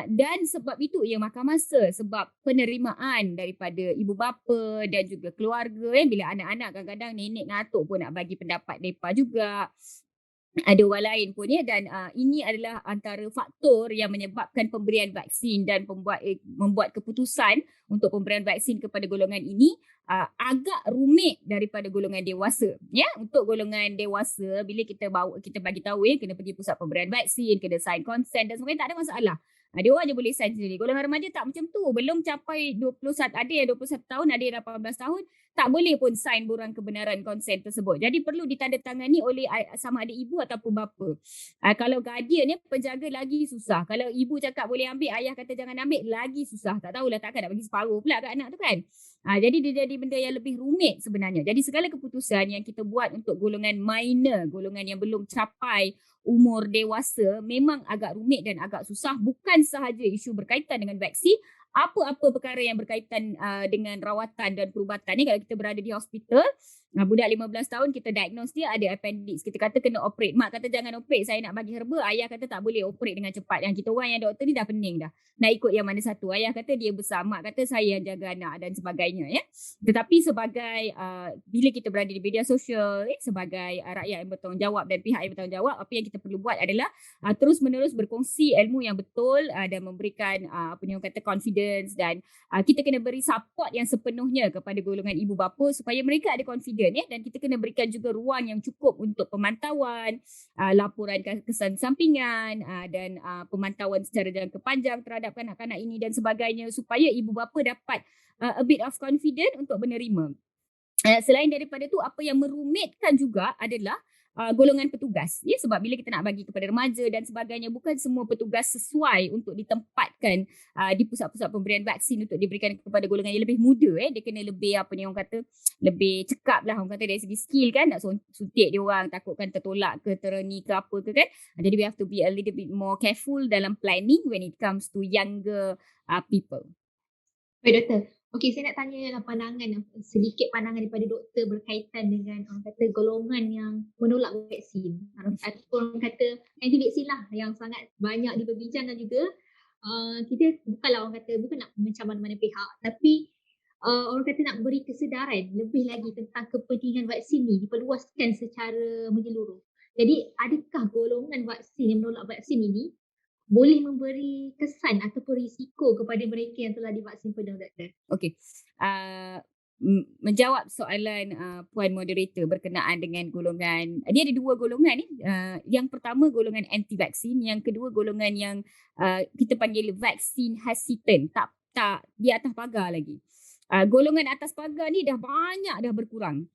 Dan sebab itu ia makan masa sebab penerimaan daripada ibu bapa dan juga keluarga bila anak-anak kadang-kadang nenek ngatuk pun nak bagi pendapat mereka juga. ada orang lain pun ya, dan ini adalah antara faktor yang menyebabkan pemberian vaksin dan membuat keputusan untuk pemberian vaksin kepada golongan ini agak rumit daripada golongan dewasa ya. Untuk golongan dewasa, bila kita bagi tahu ya, kena pergi pusat pemberian vaksin, kena sign consent dan sebagainya, tak ada masalah. Dia orang je boleh sign sendiri. Golongan remaja tak macam tu, belum capai 21, ada yang 21 tahun, ada yang 18 tahun, tak boleh pun sign borang kebenaran konsen tersebut. Jadi perlu ditandatangani oleh sama ada ibu ataupun bapa. Kalau guardian ni, penjaga, lagi susah. Kalau ibu cakap boleh ambil, ayah kata jangan ambil, lagi susah. Tak tahulah, takkan nak bagi separuh pula kat anak tu kan. Jadi dia jadi benda yang lebih rumit sebenarnya. Jadi segala keputusan yang kita buat untuk golongan minor, golongan yang belum capai umur dewasa, memang agak rumit dan agak susah. Bukan sahaja isu berkaitan dengan vaksin, apa-apa perkara yang berkaitan dengan rawatan dan perubatan ni. Kalau kita berada di hospital, budak 15 tahun kita diagnose dia ada appendix, kita kata kena operate, mak kata jangan operate, saya nak bagi herba, ayah kata tak boleh operate dengan cepat. Yang kita orang yang doktor ni dah pening dah, nak ikut yang mana satu. Ayah kata dia besar, mak kata saya yang jaga anak dan sebagainya ya. Tetapi sebagai bila kita berada di media sosial sebagai rakyat yang bertanggungjawab dan pihak yang bertanggungjawab, apa yang kita perlu buat adalah terus menerus berkongsi ilmu yang betul dan memberikan apa yang kata confidence, dan kita kena beri support yang sepenuhnya kepada golongan ibu bapa supaya mereka ada confidence ya, dan kita kena berikan juga ruang yang cukup untuk pemantauan, laporan kesan sampingan dan pemantauan secara jangka panjang terhadap kanak-kanak ini dan sebagainya, supaya ibu bapa dapat a bit of confidence untuk menerima. Selain daripada tu, apa yang merumitkan juga adalah golongan petugas ya, sebab bila kita nak bagi kepada remaja dan sebagainya, bukan semua petugas sesuai untuk ditempatkan di pusat-pusat pemberian vaksin untuk diberikan kepada golongan yang lebih muda. Dia kena lebih apa ni orang kata, lebih cekap lah orang kata dari segi skill kan, nak suntik dia orang, takutkan tertolak ke, tereni ke apa ke kan. Jadi we have to be a little bit more careful dalam planning when it comes to younger people. Baik doktor. Okey, saya nak tanya sedikit pandangan daripada doktor berkaitan dengan orang kata golongan yang menolak vaksin. Ataupun orang kata anti vaksin lah yang sangat banyak diperbincangkan juga. Kita bukanlah orang kata, bukan nak macam mana-mana pihak, tapi orang kata nak beri kesedaran lebih lagi tentang kepentingan vaksin ni diperluaskan secara menyeluruh. Jadi adakah golongan vaksin yang menolak vaksin ini boleh memberi kesan ataupun risiko kepada mereka yang telah divaksin penuh, doktor? Okey. Menjawab soalan puan moderator berkenaan dengan golongan, dia ada dua golongan ni. Yang pertama golongan anti vaksin, yang kedua golongan yang kita panggil vaksin hesitant, tak di atas pagar lagi. Golongan atas pagar ni dah banyak dah berkurang.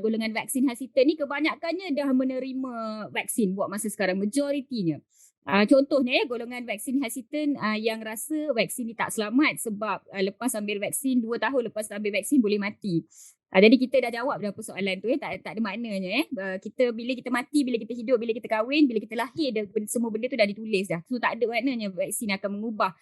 Golongan vaksin hesitant ni kebanyakannya dah menerima vaksin buat masa sekarang, majoritinya. Contohnya golongan vaksin hesitant yang rasa vaksin ni tak selamat sebab lepas ambil vaksin, 2 tahun lepas ambil vaksin boleh mati. Jadi kita dah jawab dah persoalan tu tak ada maknanya bila kita mati, bila kita hidup, bila kita kahwin, bila kita lahir, semua benda tu dah ditulis dah. So tak ada maknanya vaksin akan mengubah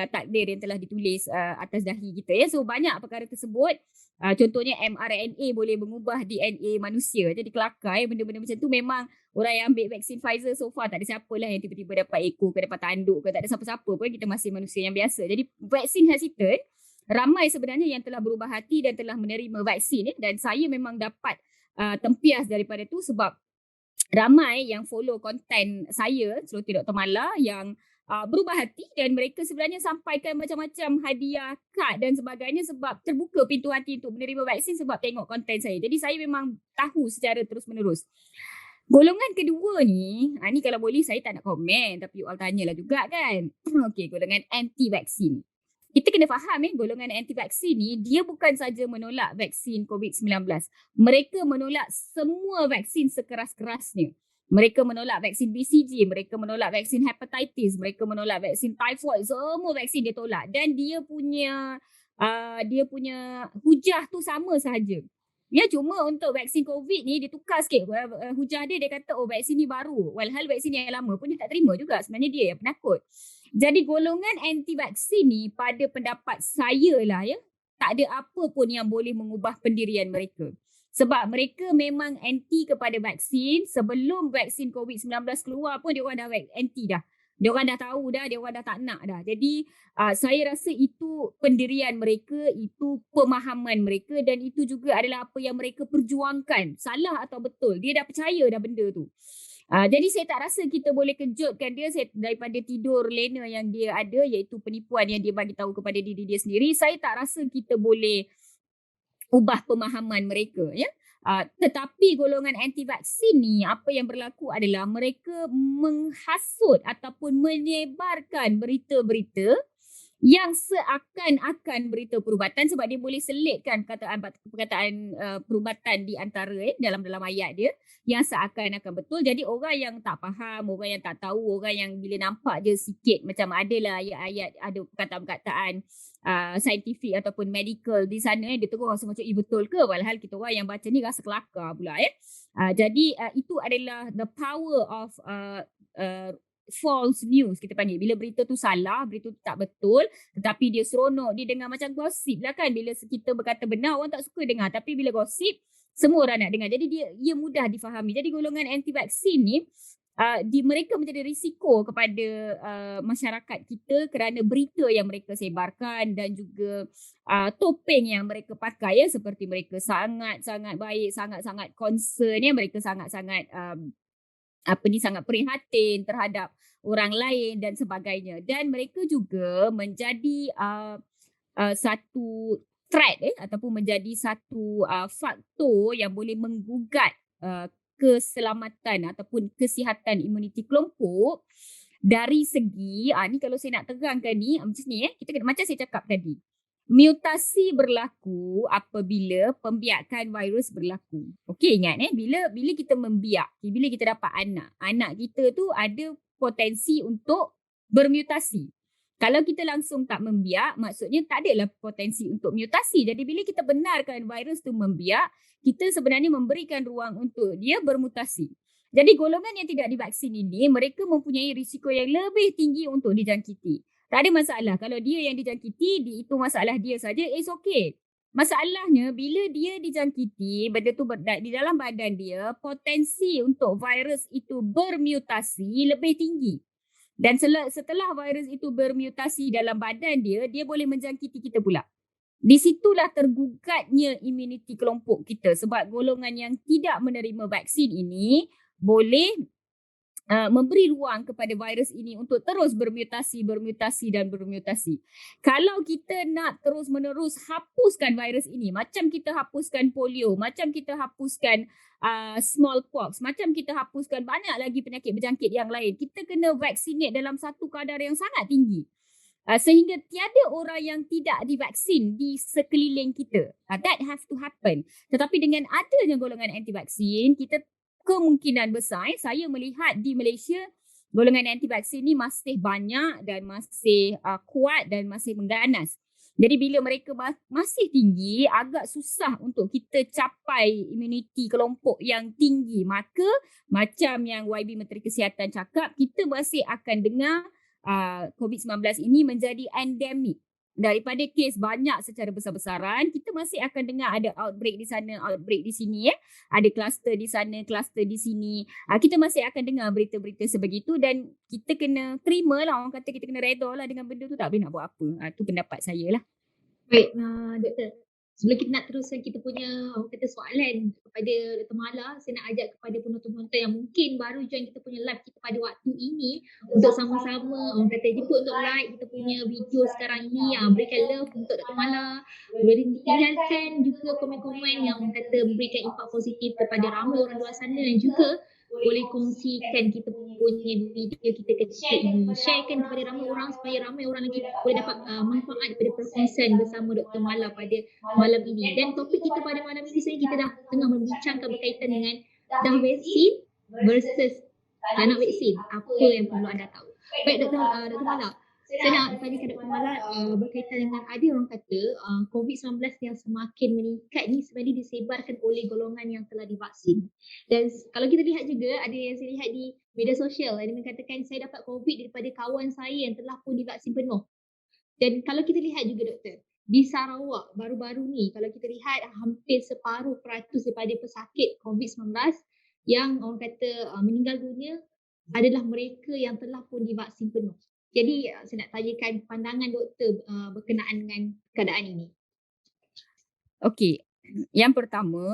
takdir yang telah ditulis atas dahi kita ya. So banyak perkara tersebut. Contohnya mRNA boleh mengubah DNA manusia. Jadi kelakar benda-benda macam tu. Memang orang yang ambil vaksin Pfizer so far tak ada siapa lah yang tiba-tiba dapat ekor ke, dapat tanduk ke, tak ada siapa-siapa pun. Kita masih manusia yang biasa. Jadi vaksin hesitant, ramai sebenarnya yang telah berubah hati dan telah menerima vaksin dan saya memang dapat tempias daripada tu sebab ramai yang follow konten saya, Celoteh Dr. Mala, yang berubah hati dan mereka sebenarnya sampaikan macam-macam hadiah, kad dan sebagainya sebab terbuka pintu hati untuk menerima vaksin sebab tengok konten saya. Jadi saya memang tahu secara terus-menerus. Golongan kedua ni kalau boleh saya tak nak komen tapi you all tanyalah juga kan. Okey, golongan anti vaksin. Kita kena faham golongan anti vaksin ni dia bukan saja menolak vaksin COVID-19. Mereka menolak semua vaksin sekeras-kerasnya. Mereka menolak vaksin BCG, mereka menolak vaksin hepatitis, mereka menolak vaksin typhoid, semua vaksin dia tolak dan dia punya hujah tu sama sahaja. Ya, cuma untuk vaksin COVID ni dia tukar sikit hujah dia kata vaksin ni baru. Walhal vaksin yang lama pun dia tak terima juga, sebenarnya dia yang penakut. Jadi golongan anti vaksin ni pada pendapat saya lah tak ada apa pun yang boleh mengubah pendirian mereka. Sebab mereka memang anti kepada vaksin. Sebelum vaksin COVID-19 keluar pun dia orang dah anti dah. Dia orang dah tahu dah, dia orang dah tak nak dah. Jadi saya rasa itu pendirian mereka, itu pemahaman mereka dan itu juga adalah apa yang mereka perjuangkan. Salah atau betul, dia dah percaya dah benda tu. Jadi saya tak rasa kita boleh kejutkan dia daripada tidur lena yang dia ada, iaitu penipuan yang dia bagi tahu kepada diri dia sendiri. Saya tak rasa kita boleh ubah pemahaman mereka, ya. Tetapi golongan anti vaksin ni, apa yang berlaku adalah mereka menghasut ataupun menyebarkan berita-berita yang seakan-akan berita perubatan, sebab dia boleh selitkan perkataan perubatan di antara dalam ayat dia yang seakan-akan betul. Jadi orang yang tak faham, orang yang tak tahu, orang yang bila nampak je sikit macam adalah ayat-ayat, ada perkataan-perkataan saintifik ataupun medical di sana, dia terus rasa macam betul ke, walhal kita orang yang baca ni rasa kelakar pula. Jadi itu adalah the power of uh, false news, kita panggil. Bila berita tu salah, berita tu tak betul, tetapi dia seronok, dia dengar macam gosip lah kan. Bila kita berkata benar, orang tak suka dengar. Tapi bila gosip, semua orang nak dengar. Jadi ia mudah difahami. Jadi golongan anti vaksin ni, mereka menjadi risiko kepada masyarakat kita kerana berita yang mereka sebarkan dan juga topeng yang mereka pakai, seperti mereka sangat-sangat baik, sangat-sangat concern, mereka sangat-sangat sangat prihatin terhadap orang lain dan sebagainya. Dan mereka juga menjadi satu threat ataupun menjadi satu faktor yang boleh menggugat keselamatan ataupun kesihatan imuniti kelompok dari segi ni kalau saya nak terangkan ni macam ni, kita kena, macam saya cakap tadi, mutasi berlaku apabila pembiakan virus berlaku. Okey, ingat bila kita membiak, bila kita dapat anak kita tu ada potensi untuk bermutasi. Kalau kita langsung tak membiak, maksudnya tak adalah potensi untuk mutasi. Jadi bila kita benarkan virus tu membiak, kita sebenarnya memberikan ruang untuk dia bermutasi. Jadi golongan yang tidak divaksin ini, mereka mempunyai risiko yang lebih tinggi untuk dijangkiti. Tak ada masalah. Kalau dia yang dijangkiti, itu masalah dia saja, it's okay. Masalahnya bila dia dijangkiti, benda tu di dalam badan dia, potensi untuk virus itu bermutasi lebih tinggi. Dan setelah virus itu bermutasi dalam badan dia boleh menjangkiti kita pula. Di situlah tergugatnya imuniti kelompok kita, sebab golongan yang tidak menerima vaksin ini boleh memberi ruang kepada virus ini untuk terus bermutasi. Kalau kita nak terus-menerus hapuskan virus ini, macam kita hapuskan polio, macam kita hapuskan smallpox, macam kita hapuskan banyak lagi penyakit berjangkit yang lain, kita kena vaksinate dalam satu kadar yang sangat tinggi. Sehingga tiada orang yang tidak divaksin di sekeliling kita. That have to happen. Tetapi dengan adanya golongan anti vaksin, kita kemungkinan besar saya melihat di Malaysia golongan anti vaksin ni masih banyak dan masih kuat dan masih mengganas. Jadi bila mereka masih tinggi, agak susah untuk kita capai imuniti kelompok yang tinggi. Maka macam yang YB Menteri Kesihatan cakap, kita masih akan dengar COVID-19 ini menjadi endemik. Daripada kes banyak secara besar-besaran, kita masih akan dengar ada outbreak di sana, outbreak di sini. Ada kluster di sana, kluster di sini. Kita masih akan dengar berita-berita sebegitu dan kita kena terima lah, orang kata kita kena reda lah dengan benda tu, tak boleh nak buat apa. Itu pendapat saya lah. Baik, Doktor. Sebelum kita nak teruskan kita punya soalan kepada Dr. Mala, saya nak ajak kepada penonton-penonton yang mungkin baru join kita punya live kita pada waktu ini untuk sama-sama jemput untuk like kita punya video sekarang ini, berikan love untuk Dr. Mala, boleh tinggalkan juga komen-komen yang memberikan impak positif kepada ramai orang luar sana dan juga boleh kongsikan kita punya video kita ketika ini. Sharekan kepada ramai orang supaya ramai orang lagi boleh dapat manfaat daripada perkongsian bersama Dr. Mala pada malam ini. Dan topik kita pada malam ini sebenarnya kita dah tengah membincangkan berkaitan dengan dah vaksin versus tak nak vaksin. Apa yang perlu anda tahu. Baik Dr. Mala, saya nak tanya kepada Dr. Mala berkaitan dengan ada orang kata COVID-19 yang semakin meningkat ni sebenarnya disebarkan oleh golongan yang telah divaksin. Dan kalau kita lihat juga, ada yang saya lihat di media sosial, ada yang mengatakan saya dapat COVID daripada kawan saya yang telah pun divaksin penuh. Dan kalau kita lihat juga doktor, di Sarawak baru-baru ni, kalau kita lihat hampir separuh peratus daripada pesakit COVID-19 yang orang kata meninggal dunia adalah mereka yang telah pun divaksin penuh. Jadi saya nak tanyakan pandangan doktor berkenaan dengan keadaan ini. Okey, Yang pertama,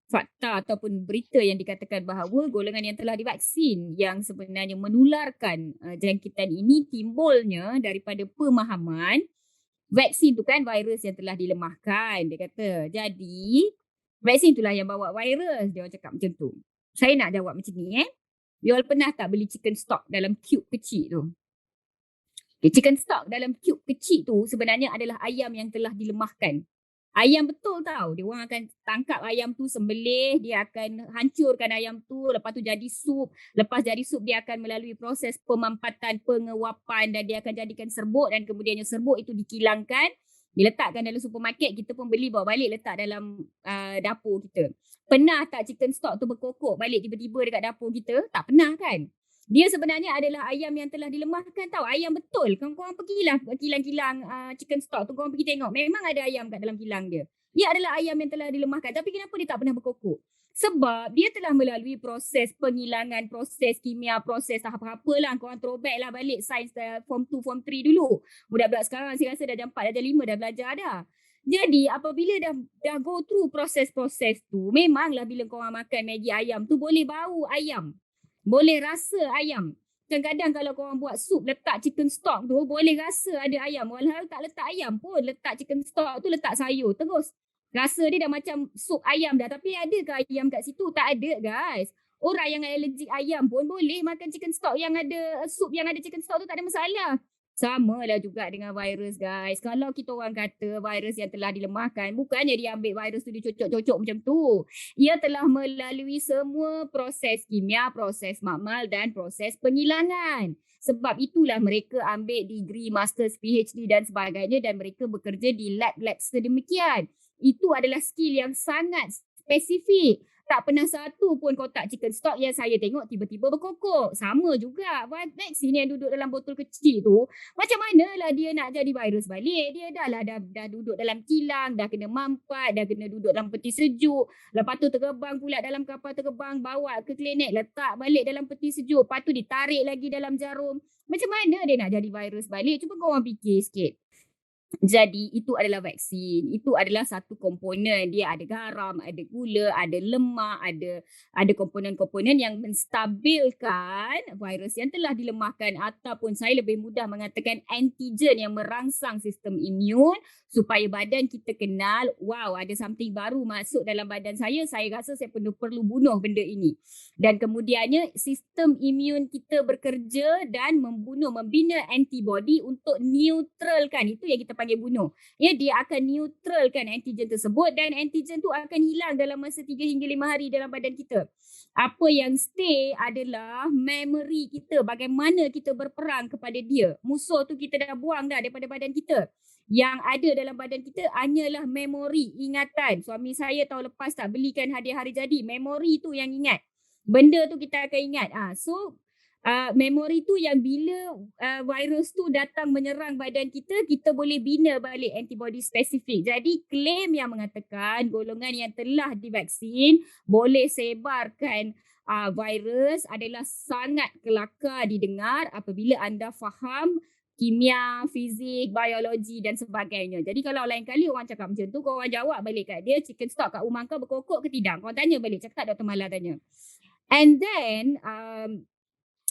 fakta ataupun berita yang dikatakan bahawa golongan yang telah divaksin yang sebenarnya menularkan jangkitan ini timbulnya daripada pemahaman vaksin tu kan virus yang telah dilemahkan, dia kata. Jadi, vaksin itulah yang bawa virus, dia orang cakap macam tu. Saya nak jawab macam ni You all pernah tak beli chicken stock dalam cube kecil tu? Okay, chicken stock dalam cube kecil tu sebenarnya adalah ayam yang telah dilemahkan. Ayam betul tau. Dia orang akan tangkap ayam tu, sembelih, dia akan hancurkan ayam tu, lepas tu jadi sup. Lepas jadi sup, dia akan melalui proses pemampatan, pengewapan dan dia akan jadikan serbuk dan kemudiannya serbuk itu dikilangkan, diletakkan dalam supermarket, kita pun beli bawa balik letak dalam dapur kita. Pernah tak chicken stock tu berkokok balik tiba-tiba dekat dapur kita? Tak pernah kan? Dia sebenarnya adalah ayam yang telah dilemahkan tau. Ayam betul. Korang pergilah kilang-kilang chicken stock tu. Korang pergi tengok. Memang ada ayam kat dalam kilang dia. Dia adalah ayam yang telah dilemahkan. Tapi kenapa dia tak pernah berkokok? Sebab dia telah melalui proses pengilangan, proses kimia, proses tahap-tahap lah. Korang throwback lah balik sains form 2, form 3 dulu. Budak-budak sekarang saya rasa dah jam 4, dah jam 5 dah belajar dah. Jadi apabila dah go through proses-proses tu, memanglah bila korang makan Maggi ayam tu boleh bau ayam. Boleh rasa ayam. Kadang-kadang kalau korang buat sup letak chicken stock tu, boleh rasa ada ayam. Walau tak letak ayam pun, letak chicken stock tu, letak sayur terus. Rasa dia dah macam sup ayam dah. Tapi ada ke ayam kat situ? Tak ada guys. Orang yang allergic ayam pun boleh makan chicken stock yang ada, sup yang ada chicken stock tu tak ada masalah. Sama lah juga dengan virus guys. Kalau kita orang kata virus yang telah dilemahkan, bukannya dia ambil virus tu dicocok-cocok macam tu. Ia telah melalui semua proses kimia, proses makmal dan proses pengilangan. Sebab itulah mereka ambil degree, masters, PhD dan sebagainya dan mereka bekerja di lab-lab sedemikian. Itu adalah skill yang sangat spesifik. Tak pernah satu pun kotak chicken stock yang saya tengok tiba-tiba berkokok. Sama juga vaksin yang duduk dalam botol kecil tu. Macam manalah dia nak jadi virus balik. Dia dah duduk dalam kilang, dah kena mampat, dah kena duduk dalam peti sejuk. Lepas tu terbang pula dalam kapal terbang, bawa ke klinik, letak balik dalam peti sejuk. Lepas tu ditarik lagi dalam jarum. Macam mana dia nak jadi virus balik? Cuba korang fikir sikit. Jadi itu adalah vaksin. Itu adalah satu komponen. Dia ada garam, ada gula, ada lemak, ada komponen-komponen yang menstabilkan virus yang telah dilemahkan ataupun saya lebih mudah mengatakan antigen yang merangsang sistem imun supaya badan kita kenal, wow, ada something baru masuk dalam badan saya rasa saya perlu bunuh benda ini. Dan kemudiannya sistem imun kita bekerja dan membina antibody untuk neutralkan. Itu yang kita panggil bunuh. Ya, dia akan neutralkan antigen tersebut dan antigen tu akan hilang dalam masa 3 hingga 5 hari dalam badan kita. Apa yang stay adalah memory kita, bagaimana kita berperang kepada dia. Musuh tu kita dah buang dah daripada badan kita. Yang ada dalam badan kita hanyalah memori, ingatan. Suami saya tahun lepas tak belikan hadiah hari jadi. Memori tu yang ingat. Benda tu kita akan ingat. Memori tu yang bila virus tu datang menyerang badan kita, kita boleh bina balik antibody spesifik. Jadi klaim yang mengatakan golongan yang telah divaksin boleh sebarkan virus adalah sangat kelakar didengar apabila anda faham kimia, fizik, biologi dan sebagainya. Jadi kalau lain kali orang cakap macam tu, korang jawab balik kat dia, chicken stock kat rumah kau berkokok ke tidak? Korang tanya balik, cakap Dr. Mala tanya. And then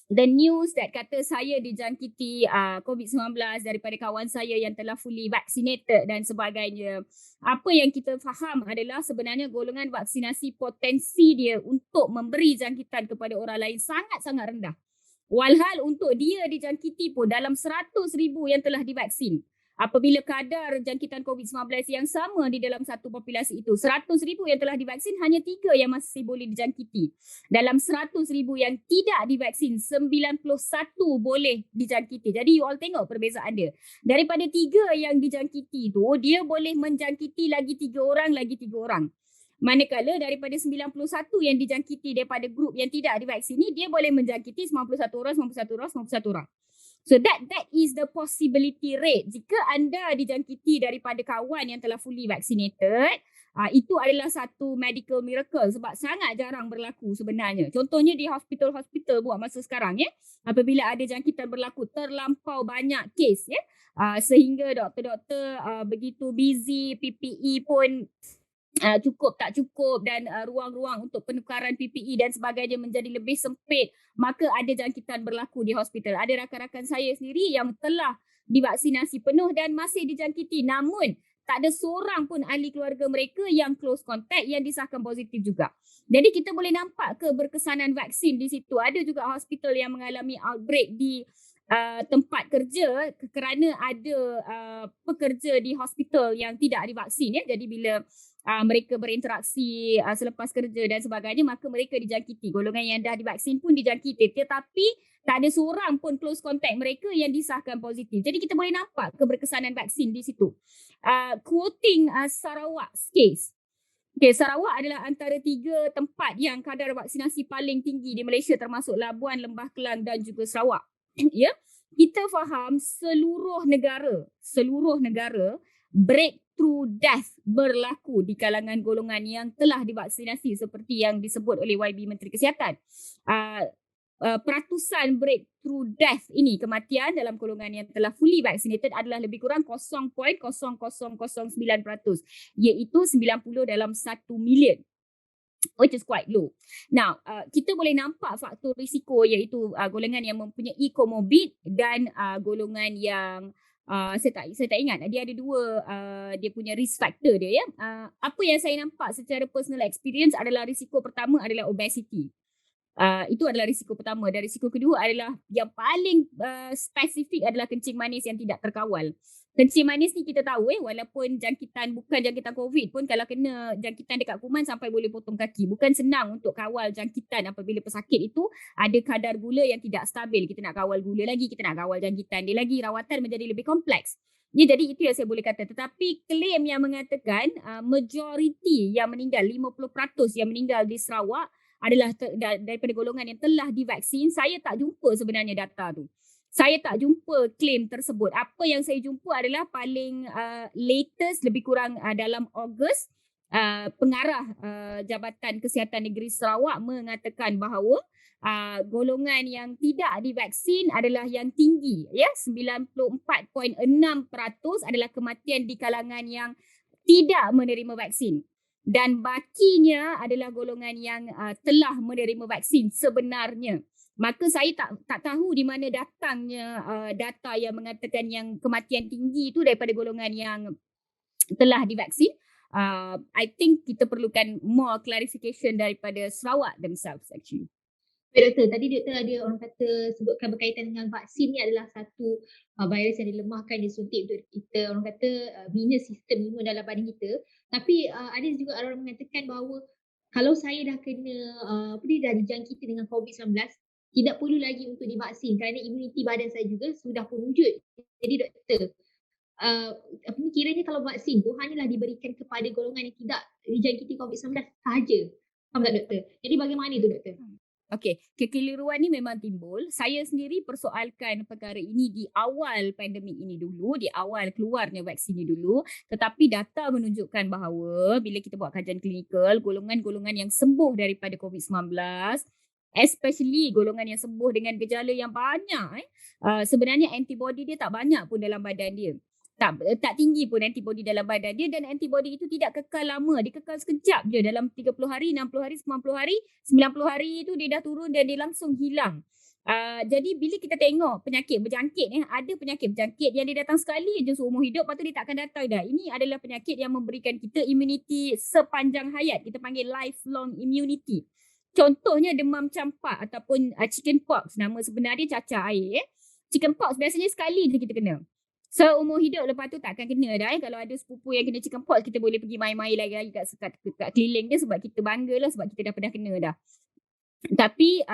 the news that kata saya dijangkiti COVID-19 daripada kawan saya yang telah fully vaccinated dan sebagainya. Apa yang kita faham adalah sebenarnya golongan vaksinasi potensi dia untuk memberi jangkitan kepada orang lain sangat-sangat rendah. Walhal untuk dia dijangkiti pun dalam 100,000 yang telah divaksin. Apabila kadar jangkitan COVID-19 yang sama di dalam satu populasi itu, 100,000 yang telah divaksin, hanya 3 yang masih boleh dijangkiti. Dalam 100,000 yang tidak divaksin, 91 boleh dijangkiti. Jadi you all tengok perbezaan dia. Daripada 3 yang dijangkiti tu, dia boleh menjangkiti lagi 3 orang, lagi 3 orang. Manakala daripada 91 yang dijangkiti daripada grup yang tidak divaksin ni, dia boleh menjangkiti 91 orang, 91 orang, 91 orang. So that is the possibility rate. Jika anda dijangkiti daripada kawan yang telah fully vaccinated, Itu adalah satu medical miracle sebab sangat jarang berlaku sebenarnya. Contohnya di hospital-hospital buat masa sekarang ya, apabila ada jangkitan berlaku terlampau banyak kes ya, sehingga doktor-doktor begitu busy, PPE pun cukup tak cukup dan ruang-ruang untuk penukaran PPE dan sebagainya menjadi lebih sempit, maka ada jangkitan berlaku di hospital. Ada rakan-rakan saya sendiri yang telah divaksinasi penuh dan masih dijangkiti, namun tak ada seorang pun ahli keluarga mereka yang close contact yang disahkan positif juga. Jadi kita boleh nampak keberkesanan vaksin di situ. Ada juga hospital yang mengalami outbreak di tempat kerja kerana ada pekerja di hospital yang tidak divaksin ya. Jadi bila mereka berinteraksi selepas kerja dan sebagainya, maka mereka dijangkiti. Golongan yang dah divaksin pun dijangkiti, tetapi tak ada seorang pun close contact mereka yang disahkan positif. Jadi kita boleh nampak keberkesanan vaksin di situ. Quoting Sarawak's case. Okay, Sarawak adalah antara 3 tempat yang kadar vaksinasi paling tinggi di Malaysia, termasuk Labuan, Lembah Kelang dan juga Sarawak. Ya, kita faham seluruh negara breakthrough death berlaku di kalangan golongan yang telah divaksinasi seperti yang disebut oleh YB Menteri Kesihatan. Peratusan breakthrough death ini, kematian dalam golongan yang telah fully vaccinated adalah lebih kurang 0.0009%, iaitu 90 dalam 1 million, which is quite low. Now, kita boleh nampak faktor risiko iaitu golongan yang mempunyai comorbid dan golongan yang saya tak ingat, dia ada 2 dia punya risk factor dia ya. Apa yang saya nampak secara personal experience adalah risiko pertama adalah obesity. Itu adalah risiko pertama, dan risiko kedua adalah yang paling spesifik adalah kencing manis yang tidak terkawal. Kencing manis ni kita tahu walaupun bukan jangkitan COVID pun, kalau kena jangkitan dekat kuman sampai boleh potong kaki. Bukan senang untuk kawal jangkitan apabila pesakit itu ada kadar gula yang tidak stabil. Kita nak kawal gula lagi, kita nak kawal jangkitan dia lagi, rawatan menjadi lebih kompleks. Ya, jadi itu yang saya boleh kata. Tetapi klaim yang mengatakan majoriti yang meninggal, 50% yang meninggal di Sarawak adalah daripada golongan yang telah divaksin, saya tak jumpa sebenarnya data tu. Saya tak jumpa klaim tersebut. Apa yang saya jumpa adalah paling latest, lebih kurang dalam Ogos, pengarah Jabatan Kesihatan Negeri Sarawak mengatakan bahawa golongan yang tidak divaksin adalah yang tinggi. Ya, 94.6% adalah kematian di kalangan yang tidak menerima vaksin. Dan bakinya adalah golongan yang telah menerima vaksin sebenarnya. Maka saya tak tahu di mana datangnya data yang mengatakan yang kematian tinggi itu daripada golongan yang telah divaksin. I think kita perlukan more clarification daripada Sarawak themselves actually. Doktor, tadi doktor ada orang kata sebutkan berkaitan dengan vaksin ni adalah satu virus yang dilemahkan, disuntik untuk kita, orang kata bina sistem imun dalam badan kita. Tapi ada juga orang mengatakan bahawa kalau saya dah kena dah dijangkiti dengan COVID-19, tidak perlu lagi untuk divaksin kerana imuniti badan saya juga sudah pun wujud. Jadi doktor, kiranya kalau vaksin tu hanyalah diberikan kepada golongan yang tidak dijangkiti COVID-19 sahaja. Faham tak doktor? Jadi bagaimana tu doktor? Okey, kekeliruan ni memang timbul. Saya sendiri persoalkan perkara ini di awal pandemik ini dulu, di awal keluarnya vaksin ni dulu. Tetapi data menunjukkan bahawa bila kita buat kajian klinikal, golongan-golongan yang sembuh daripada COVID-19, especially golongan yang sembuh dengan gejala yang banyak, sebenarnya antibody dia tak banyak pun dalam badan dia. Tak tinggi pun antibody dalam badan dia, dan antibody itu tidak kekal lama. Dia kekal sekejap je, dalam 30 hari, 60 hari, 90 hari. 90 hari itu dia dah turun dan dia langsung hilang. Jadi bila kita tengok penyakit berjangkit, ada penyakit berjangkit yang dia datang sekali je seumur hidup, lepas tu dia tak akan datang dah. Ini adalah penyakit yang memberikan kita immunity sepanjang hayat. Kita panggil lifelong immunity. Contohnya demam campak ataupun chicken pox, nama sebenarnya cacah air. Chicken pox biasanya sekali je kita kena. Seumur hidup, lepas tu tak akan kena dah. Kalau ada sepupu yang kena chicken pox, kita boleh pergi main-main lagi kat keliling dia sebab kita bangga lah, sebab kita dah pernah kena dah. Tapi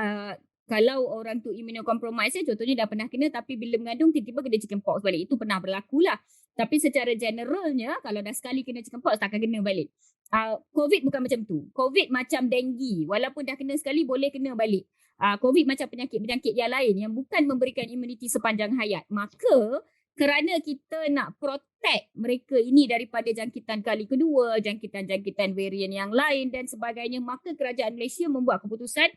kalau orang tu immunocompromised, contohnya dah pernah kena tapi bila mengandung tiba-tiba kena chicken pox balik, itu pernah berlaku lah. Tapi secara generalnya, kalau dah sekali kena chicken pox, tak akan kena balik. COVID bukan macam tu. COVID macam denggi, walaupun dah kena sekali boleh kena balik. COVID macam penyakit berjangkit yang lain yang bukan memberikan imuniti sepanjang hayat. Maka kerana kita nak protect mereka ini daripada jangkitan kali kedua, jangkitan-jangkitan varian yang lain dan sebagainya, maka kerajaan Malaysia membuat keputusan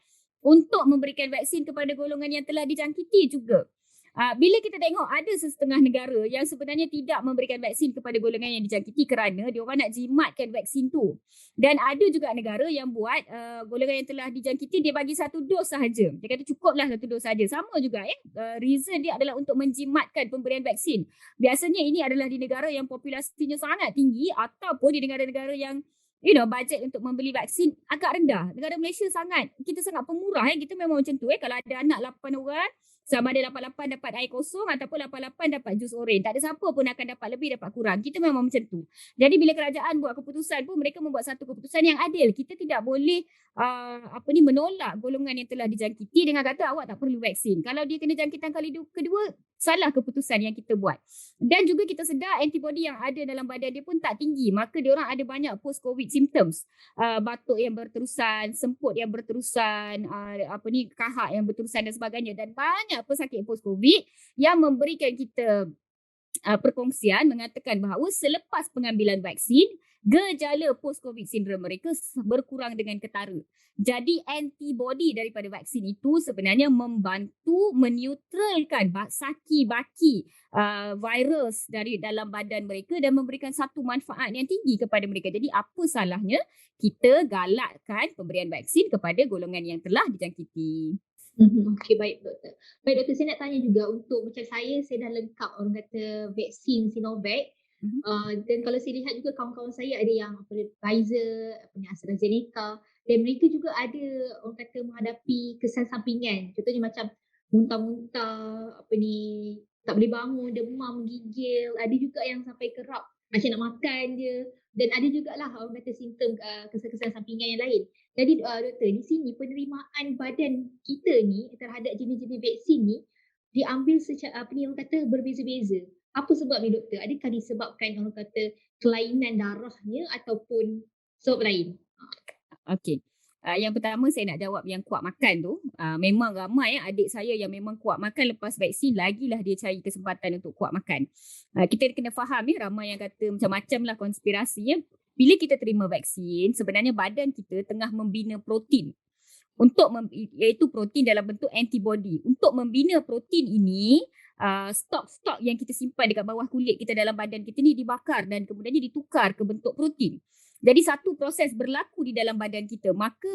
untuk memberikan vaksin kepada golongan yang telah dijangkiti juga. Bila kita tengok ada setengah negara yang sebenarnya tidak memberikan vaksin kepada golongan yang dijangkiti kerana diorang nak jimatkan vaksin tu. Dan ada juga negara yang buat golongan yang telah dijangkiti dia bagi satu dos sahaja. Dia kata cukuplah satu dos sahaja. Sama juga reason dia adalah untuk menjimatkan pemberian vaksin. Biasanya ini adalah di negara yang populasinya sangat tinggi ataupun di negara-negara yang bajet untuk membeli vaksin agak rendah. Negara Malaysia kita sangat pemurah. Kita memang macam tu. Kalau ada anak 8 orang, sama ada 88 dapat air kosong ataupun 88 dapat jus oren. Tak ada siapa pun akan dapat lebih, dapat kurang. Kita memang macam tu. Jadi bila kerajaan buat keputusan pun, mereka membuat satu keputusan yang adil. Kita tidak boleh menolak golongan yang telah dijangkiti dengan kata awak tak perlu vaksin. Kalau dia kena jangkitan kali kedua, salah keputusan yang kita buat. Dan juga kita sedar antibody yang ada dalam badan dia pun tak tinggi. Maka diorang ada banyak post-COVID symptoms. Batuk yang berterusan, semput yang berterusan, kahak yang berterusan dan sebagainya. Dan banyak pesakit post-COVID yang memberikan kita perkongsian mengatakan bahawa selepas pengambilan vaksin, gejala post-COVID syndrome mereka berkurang dengan ketara. Jadi antibody daripada vaksin itu sebenarnya membantu menetralkan saki-baki virus dari dalam badan mereka dan memberikan satu manfaat yang tinggi kepada mereka. Jadi apa salahnya kita galakkan pemberian vaksin kepada golongan yang telah dijangkiti. Okey, baik doktor. Baik doktor, saya nak tanya juga untuk macam saya dah lengkap orang kata vaksin Sinovac. Dan kalau saya lihat juga kawan-kawan saya ada yang Pfizer, AstraZeneca, dan mereka juga ada orang kata menghadapi kesan sampingan. Contohnya macam muntah-muntah, tak boleh bangun, demam, menggigil. Ada juga yang sampai kerap macam nak makan je. Dan ada jugalah orang kata simptom kesan-kesan sampingan yang lain. Jadi doktor, di sini penerimaan badan kita ni terhadap jenis-jenis vaksin ni diambil secara orang kata berbeza-beza. Apa sebab ni doktor? Adakah disebabkan orang kata kelainan darahnya ataupun sebab lain? Okey. Yang pertama saya nak jawab yang kuat makan tu. Memang ramai adik saya yang memang kuat makan lepas vaksin, lagilah dia cari kesempatan untuk kuat makan. Kita kena faham ramai yang kata macam-macam lah konspirasinya. Bila kita terima vaksin, sebenarnya badan kita tengah membina protein. Iaitu protein dalam bentuk antibody. Untuk membina protein ini, stok-stok yang kita simpan dekat bawah kulit kita dalam badan kita ni dibakar dan kemudiannya ditukar ke bentuk protein. Jadi satu proses berlaku di dalam badan kita, maka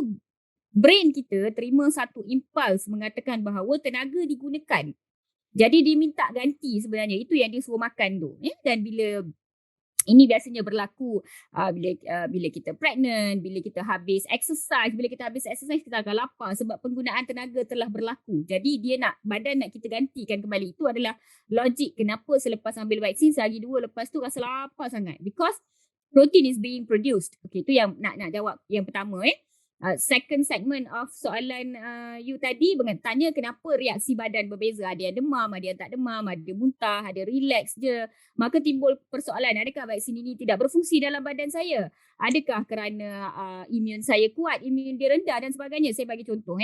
brain kita terima satu impuls mengatakan bahawa tenaga digunakan. Jadi dia minta ganti sebenarnya. Itu yang dia suruh makan tu. Dan bila ini biasanya berlaku bila kita pregnant, bila kita habis exercise. Bila kita habis exercise kita akan lapar sebab penggunaan tenaga telah berlaku. Jadi badan nak kita gantikan kembali. Itu adalah logik kenapa selepas ambil vaksin sehari dua lepas tu rasa lapar sangat. Because protein is being produced. Okay, itu yang nak jawab yang pertama. Second segment of soalan you tadi tanya kenapa reaksi badan berbeza. Ada yang demam, ada yang tak demam, ada muntah, ada relax je. Maka timbul persoalan, adakah vaksin ini tidak berfungsi dalam badan saya? Adakah kerana imun saya kuat, imun dia rendah dan sebagainya? Saya bagi contoh.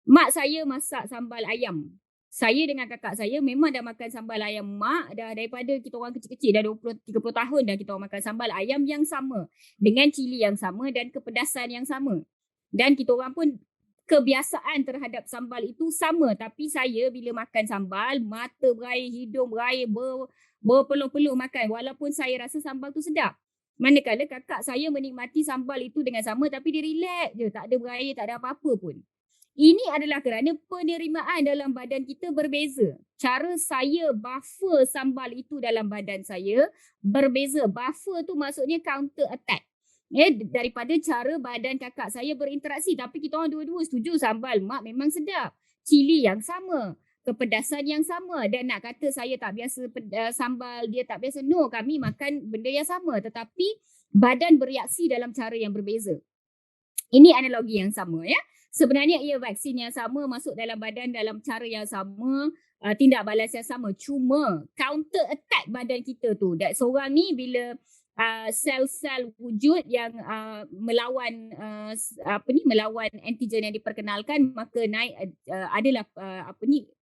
Mak saya masak sambal ayam. Saya dengan kakak saya memang dah makan sambal ayam mak dah daripada kita orang kecil-kecil, dah 20-30 tahun dah kita orang makan sambal ayam yang sama, dengan cili yang sama dan kepedasan yang sama. Dan kita orang pun kebiasaan terhadap sambal itu sama. Tapi saya bila makan sambal, mata berair, hidung berair, berpeluh-peluh makan walaupun saya rasa sambal tu sedap. Manakala kakak saya menikmati sambal itu dengan sama tapi dia relax je, tak ada berair, tak ada apa-apa pun. Ini adalah kerana penerimaan dalam badan kita berbeza. Cara saya buffer sambal itu dalam badan saya berbeza. Buffer tu maksudnya counter attack. Daripada cara badan kakak saya berinteraksi. Tapi kita orang dua-dua setuju sambal mak memang sedap. Cili yang sama, kepedasan yang sama. Dan nak kata saya tak biasa sambal, dia tak biasa. No, kami makan benda yang sama. Tetapi badan bereaksi dalam cara yang berbeza. Ini analogi yang sama Sebenarnya ia vaksin yang sama masuk dalam badan dalam cara yang sama, tindak balas yang sama. Cuma counter attack badan kita tu. Seorang ni bila sel-sel wujud yang melawan antigen yang diperkenalkan, maka naik adalah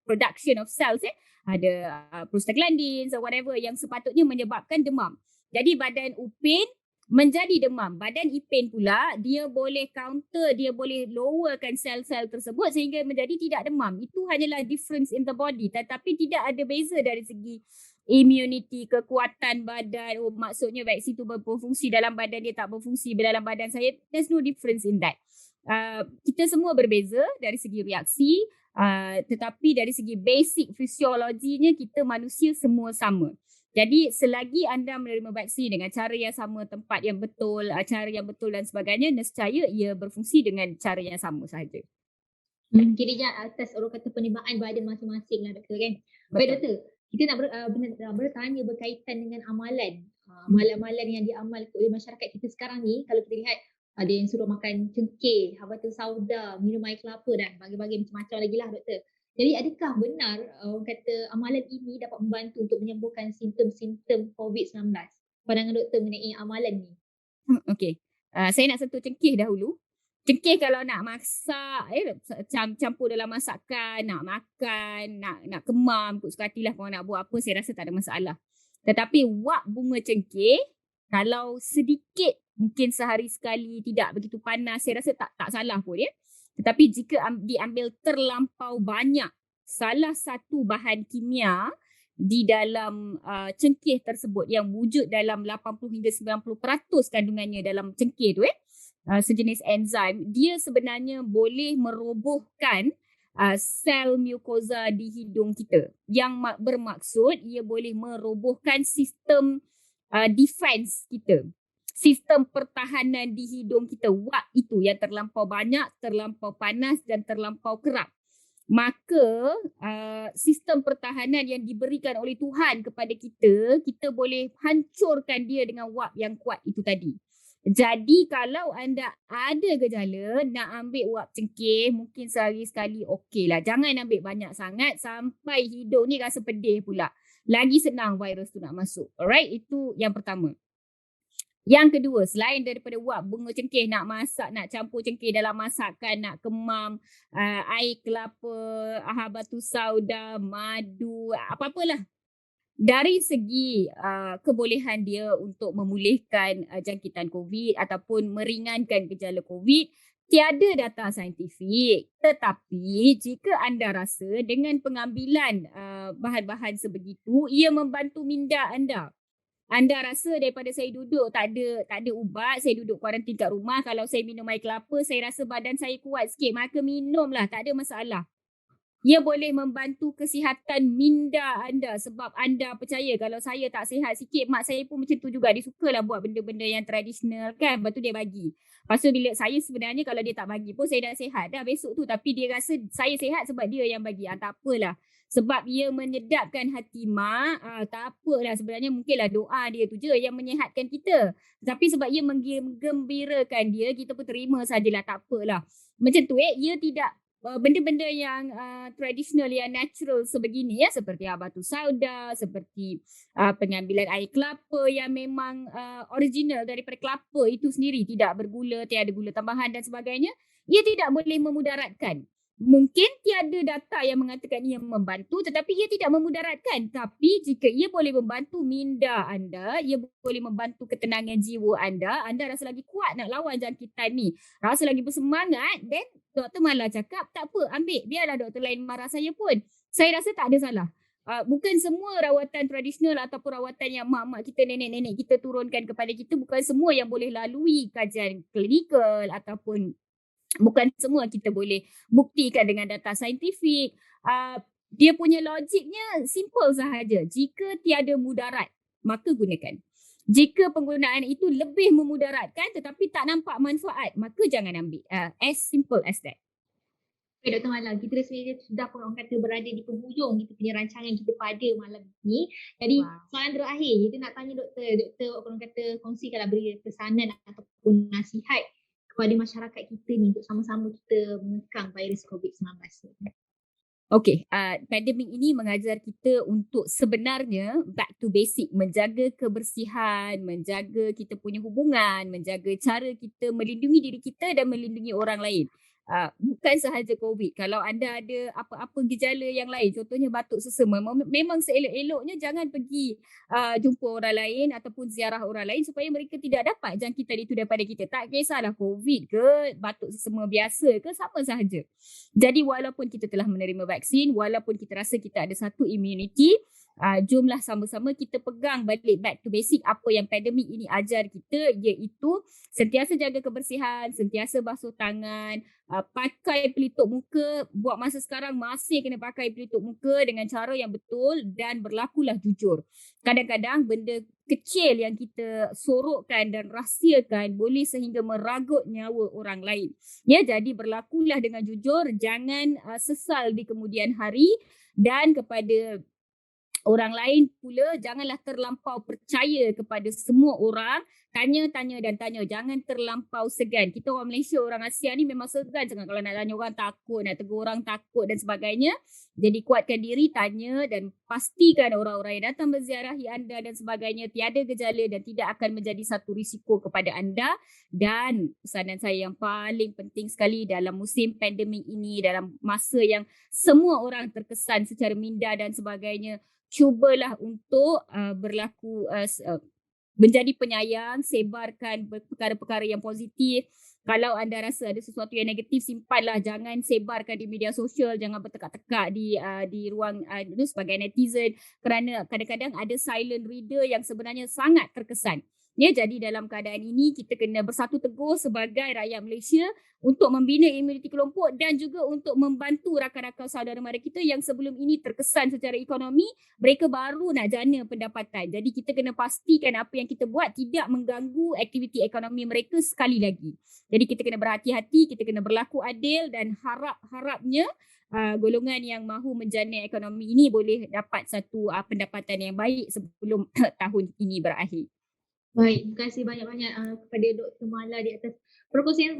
production of cells, ada prostaglandins or whatever yang sepatutnya menyebabkan demam. Jadi badan Upin menjadi demam. Badan Ipin pula dia boleh counter, dia boleh lowerkan sel-sel tersebut sehingga menjadi tidak demam. Itu hanyalah difference in the body, tetapi tidak ada beza dari segi immunity, kekuatan badan. Oh, maksudnya vaksin itu berfungsi dalam badan dia, tak berfungsi dalam badan saya. There's no difference in that. Kita semua berbeza dari segi reaksi, tetapi dari segi basic fisiologinya kita manusia semua sama. Jadi selagi anda menerima vaksin dengan cara yang sama, tempat yang betul, cara yang betul dan sebagainya, nescaya ia berfungsi dengan cara yang sama sahaja. Kiranya atas orang kata penerimaan badan masing-masing lah doktor kan. Baik doktor, kita nak bertanya berkaitan dengan amalan. Amalan-amalan yang diamalkan oleh masyarakat kita sekarang ni, kalau kita lihat ada yang suruh makan cengkeh, habatus sauda, minum air kelapa dan bagi-bagi macam-macam lagi lah doktor. Jadi adakah benar orang kata amalan ini dapat membantu untuk menyembuhkan simptom-simptom COVID-19? Pandangan doktor mengenai amalan ni. Okey. Saya nak sentuh cengkeh dahulu. Cengkeh kalau nak masak, campur dalam masakan, nak makan, nak kemam, ikut suka hatilah korang nak buat apa, saya rasa tak ada masalah. Tetapi wak bunga cengkeh, kalau sedikit, mungkin sehari sekali, tidak begitu panas, saya rasa tak salah pun ya. Tetapi jika diambil terlampau banyak salah satu bahan kimia di dalam cengkeh tersebut yang wujud dalam 80 hingga 90% kandungannya dalam cengkeh tu sejenis enzim, dia sebenarnya boleh merobohkan sel mukosa di hidung kita, yang bermaksud ia boleh merobohkan sistem defense kita, sistem pertahanan di hidung kita. Wak itu yang terlampau banyak, terlampau panas dan terlampau kerap, maka sistem pertahanan yang diberikan oleh Tuhan kepada kita, kita boleh hancurkan dia dengan wak yang kuat itu tadi. Jadi kalau anda ada gejala, nak ambil wak cengkeh mungkin sehari sekali okey lah. Jangan ambil banyak sangat sampai hidung ni rasa pedih pula. Lagi senang virus tu nak masuk. Alright, itu yang pertama. Yang kedua, selain daripada wak bunga cengkeh, nak masak, nak campur cengkeh dalam masakan, nak kemam, air kelapa, habatus sauda, madu, apa-apalah. Dari segi kebolehan dia untuk memulihkan jangkitan COVID ataupun meringankan gejala COVID, tiada data saintifik. Tetapi jika anda rasa dengan pengambilan bahan-bahan sebegitu, ia membantu minda anda. Anda rasa daripada saya duduk tak ada ubat, saya duduk kuarantin kat rumah, kalau saya minum air kelapa, saya rasa badan saya kuat sikit, maka minumlah, tak ada masalah. Ia boleh membantu kesihatan minda anda sebab anda percaya kalau saya tak sihat sikit, mak saya pun macam tu juga. Dia sukalah buat benda-benda yang tradisional kan, lepas tu dia bagi. Lepas tu bila saya sebenarnya kalau dia tak bagi pun saya dah sihat dah besok tu, tapi dia rasa saya sihat sebab dia yang bagi. Tak apalah. Sebab ia menyedapkan hati mak, tak apalah sebenarnya, mungkinlah doa dia tu je yang menyihatkan kita. Tapi sebab ia menggembirakan dia, kita pun terima sajalah, tak apalah. Macam tu ia tidak benda-benda yang tradisional, yang natural sebegini ya, seperti habatus sauda, seperti pengambilan air kelapa yang memang original daripada kelapa itu sendiri, tidak bergula, tiada gula tambahan dan sebagainya, ia tidak boleh memudaratkan. Mungkin tiada data yang mengatakan ia membantu, tetapi ia tidak memudaratkan. Tapi jika ia boleh membantu minda anda, ia boleh membantu ketenangan jiwa anda rasa lagi kuat nak lawan jangkitan ni, rasa lagi bersemangat, then doktor malah cakap tak apa, ambil, biarlah doktor lain marah saya pun. Saya rasa tak ada salah. Bukan semua rawatan tradisional ataupun rawatan yang mak-mak kita, nenek-nenek kita turunkan kepada kita, bukan semua yang boleh lalui kajian klinikal ataupun bukan semua kita boleh buktikan dengan data saintifik. Dia punya logiknya simple sahaja. Jika tiada mudarat, maka gunakan. Jika penggunaan itu lebih memudaratkan tetapi tak nampak manfaat, maka jangan ambil. As simple as that. Okay, Dr. Mala, kita sebenarnya sudah pun orang kata berada di penghujung kita punya rancangan kita pada malam ini. Jadi soalan terakhir, kita nak tanya doktor orang kata kongsikanlah, beri pesanan ataupun nasihat kepada masyarakat kita ni untuk sama-sama kita mengekang virus COVID-19 ni. Okey, pandemik ini mengajar kita untuk sebenarnya back to basic, menjaga kebersihan, menjaga kita punya hubungan, menjaga cara kita melindungi diri kita dan melindungi orang lain. Bukan sahaja COVID, kalau anda ada apa-apa gejala yang lain, contohnya batuk sesama, memang seelok-eloknya jangan pergi jumpa orang lain ataupun ziarah orang lain supaya mereka tidak dapat jangkitan itu daripada kita. Tak kisahlah COVID ke, batuk sesama biasa ke, sama sahaja. Jadi walaupun kita telah menerima vaksin, walaupun kita rasa kita ada satu immunity, jomlah sama-sama kita pegang balik back to basic apa yang pandemik ini ajar kita, iaitu sentiasa jaga kebersihan, sentiasa basuh tangan, pakai pelitup muka, buat masa sekarang masih kena pakai pelitup muka dengan cara yang betul dan berlakulah jujur. Kadang-kadang benda kecil yang kita sorokkan dan rahsiakan boleh sehingga meragut nyawa orang lain. Ya, jadi berlakulah dengan jujur, jangan sesal di kemudian hari, dan kepada orang lain pula janganlah terlampau percaya kepada semua orang, tanya, tanya dan tanya, jangan terlampau segan. Kita orang Malaysia, orang Asia ni memang segan sangat kalau nak tanya orang, takut, nak tegur orang takut dan sebagainya. Jadi kuatkan diri, tanya dan pastikan orang-orang yang datang menziarahi anda dan sebagainya tiada gejala dan tidak akan menjadi satu risiko kepada anda. Dan pesanan saya yang paling penting sekali dalam musim pandemik ini, dalam masa yang semua orang terkesan secara minda dan sebagainya, cubalah untuk berlaku menjadi penyayang, sebarkan perkara-perkara yang positif. Kalau anda rasa ada sesuatu yang negatif, simpanlah, jangan sebarkan di media sosial, jangan bertekak-tekak di ruang sebagai netizen, kerana kadang-kadang ada silent reader yang sebenarnya sangat terkesan. Ya, jadi dalam keadaan ini kita kena bersatu teguh sebagai rakyat Malaysia untuk membina imuniti kelompok dan juga untuk membantu rakan-rakan saudara mara kita yang sebelum ini terkesan secara ekonomi, mereka baru nak jana pendapatan. Jadi kita kena pastikan apa yang kita buat tidak mengganggu aktiviti ekonomi mereka sekali lagi. Jadi kita kena berhati-hati, kita kena berlaku adil dan harapnya golongan yang mahu menjana ekonomi ini boleh dapat satu pendapatan yang baik sebelum tahun ini berakhir. Baik, terima kasih banyak-banyak kepada Dr. Mala di atas perkongsian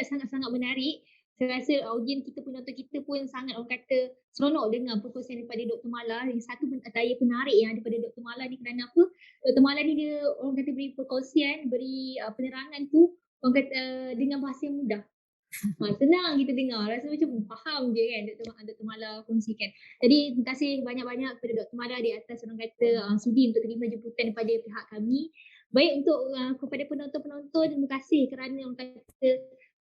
sangat-sangat menarik. Saya rasa audiens kita, penonton kita pun sangat, orang kata, seronok dengar perkongsian daripada Dr. Mala. Yang satu daya penarik yang ada pada Dr. Mala ni kerana apa? Dr. Mala ni dia, orang kata, beri perkongsian, beri penerangan tu, orang kata, dengan bahasa yang mudah. Senang kita dengar, rasa macam faham je kan Dr. Mala kongsikan. Jadi terima kasih banyak-banyak kepada Dr. Mala di atas, orang kata, sudi untuk terima jemputan daripada pihak kami. Baik, untuk kepada penonton-penonton, terima kasih kerana orang kata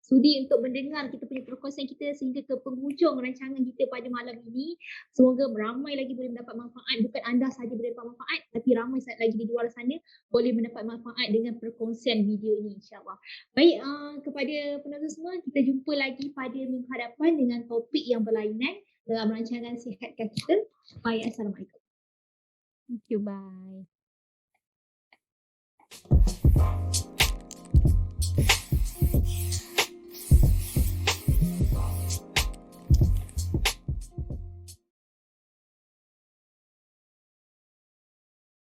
sudi untuk mendengar kita punya perkongsian kita sehingga ke penghujung rancangan kita pada malam ini. Semoga ramai lagi boleh mendapat manfaat. Bukan anda sahaja boleh dapat manfaat, tapi ramai lagi di luar sana boleh mendapat manfaat dengan perkongsian video ini, insyaAllah. Baik, kepada penonton semua, kita jumpa lagi pada minggu hadapan dengan topik yang berlainan dalam rancangan Sihatkah Kita. Baik, Assalamualaikum. Thank you, bye.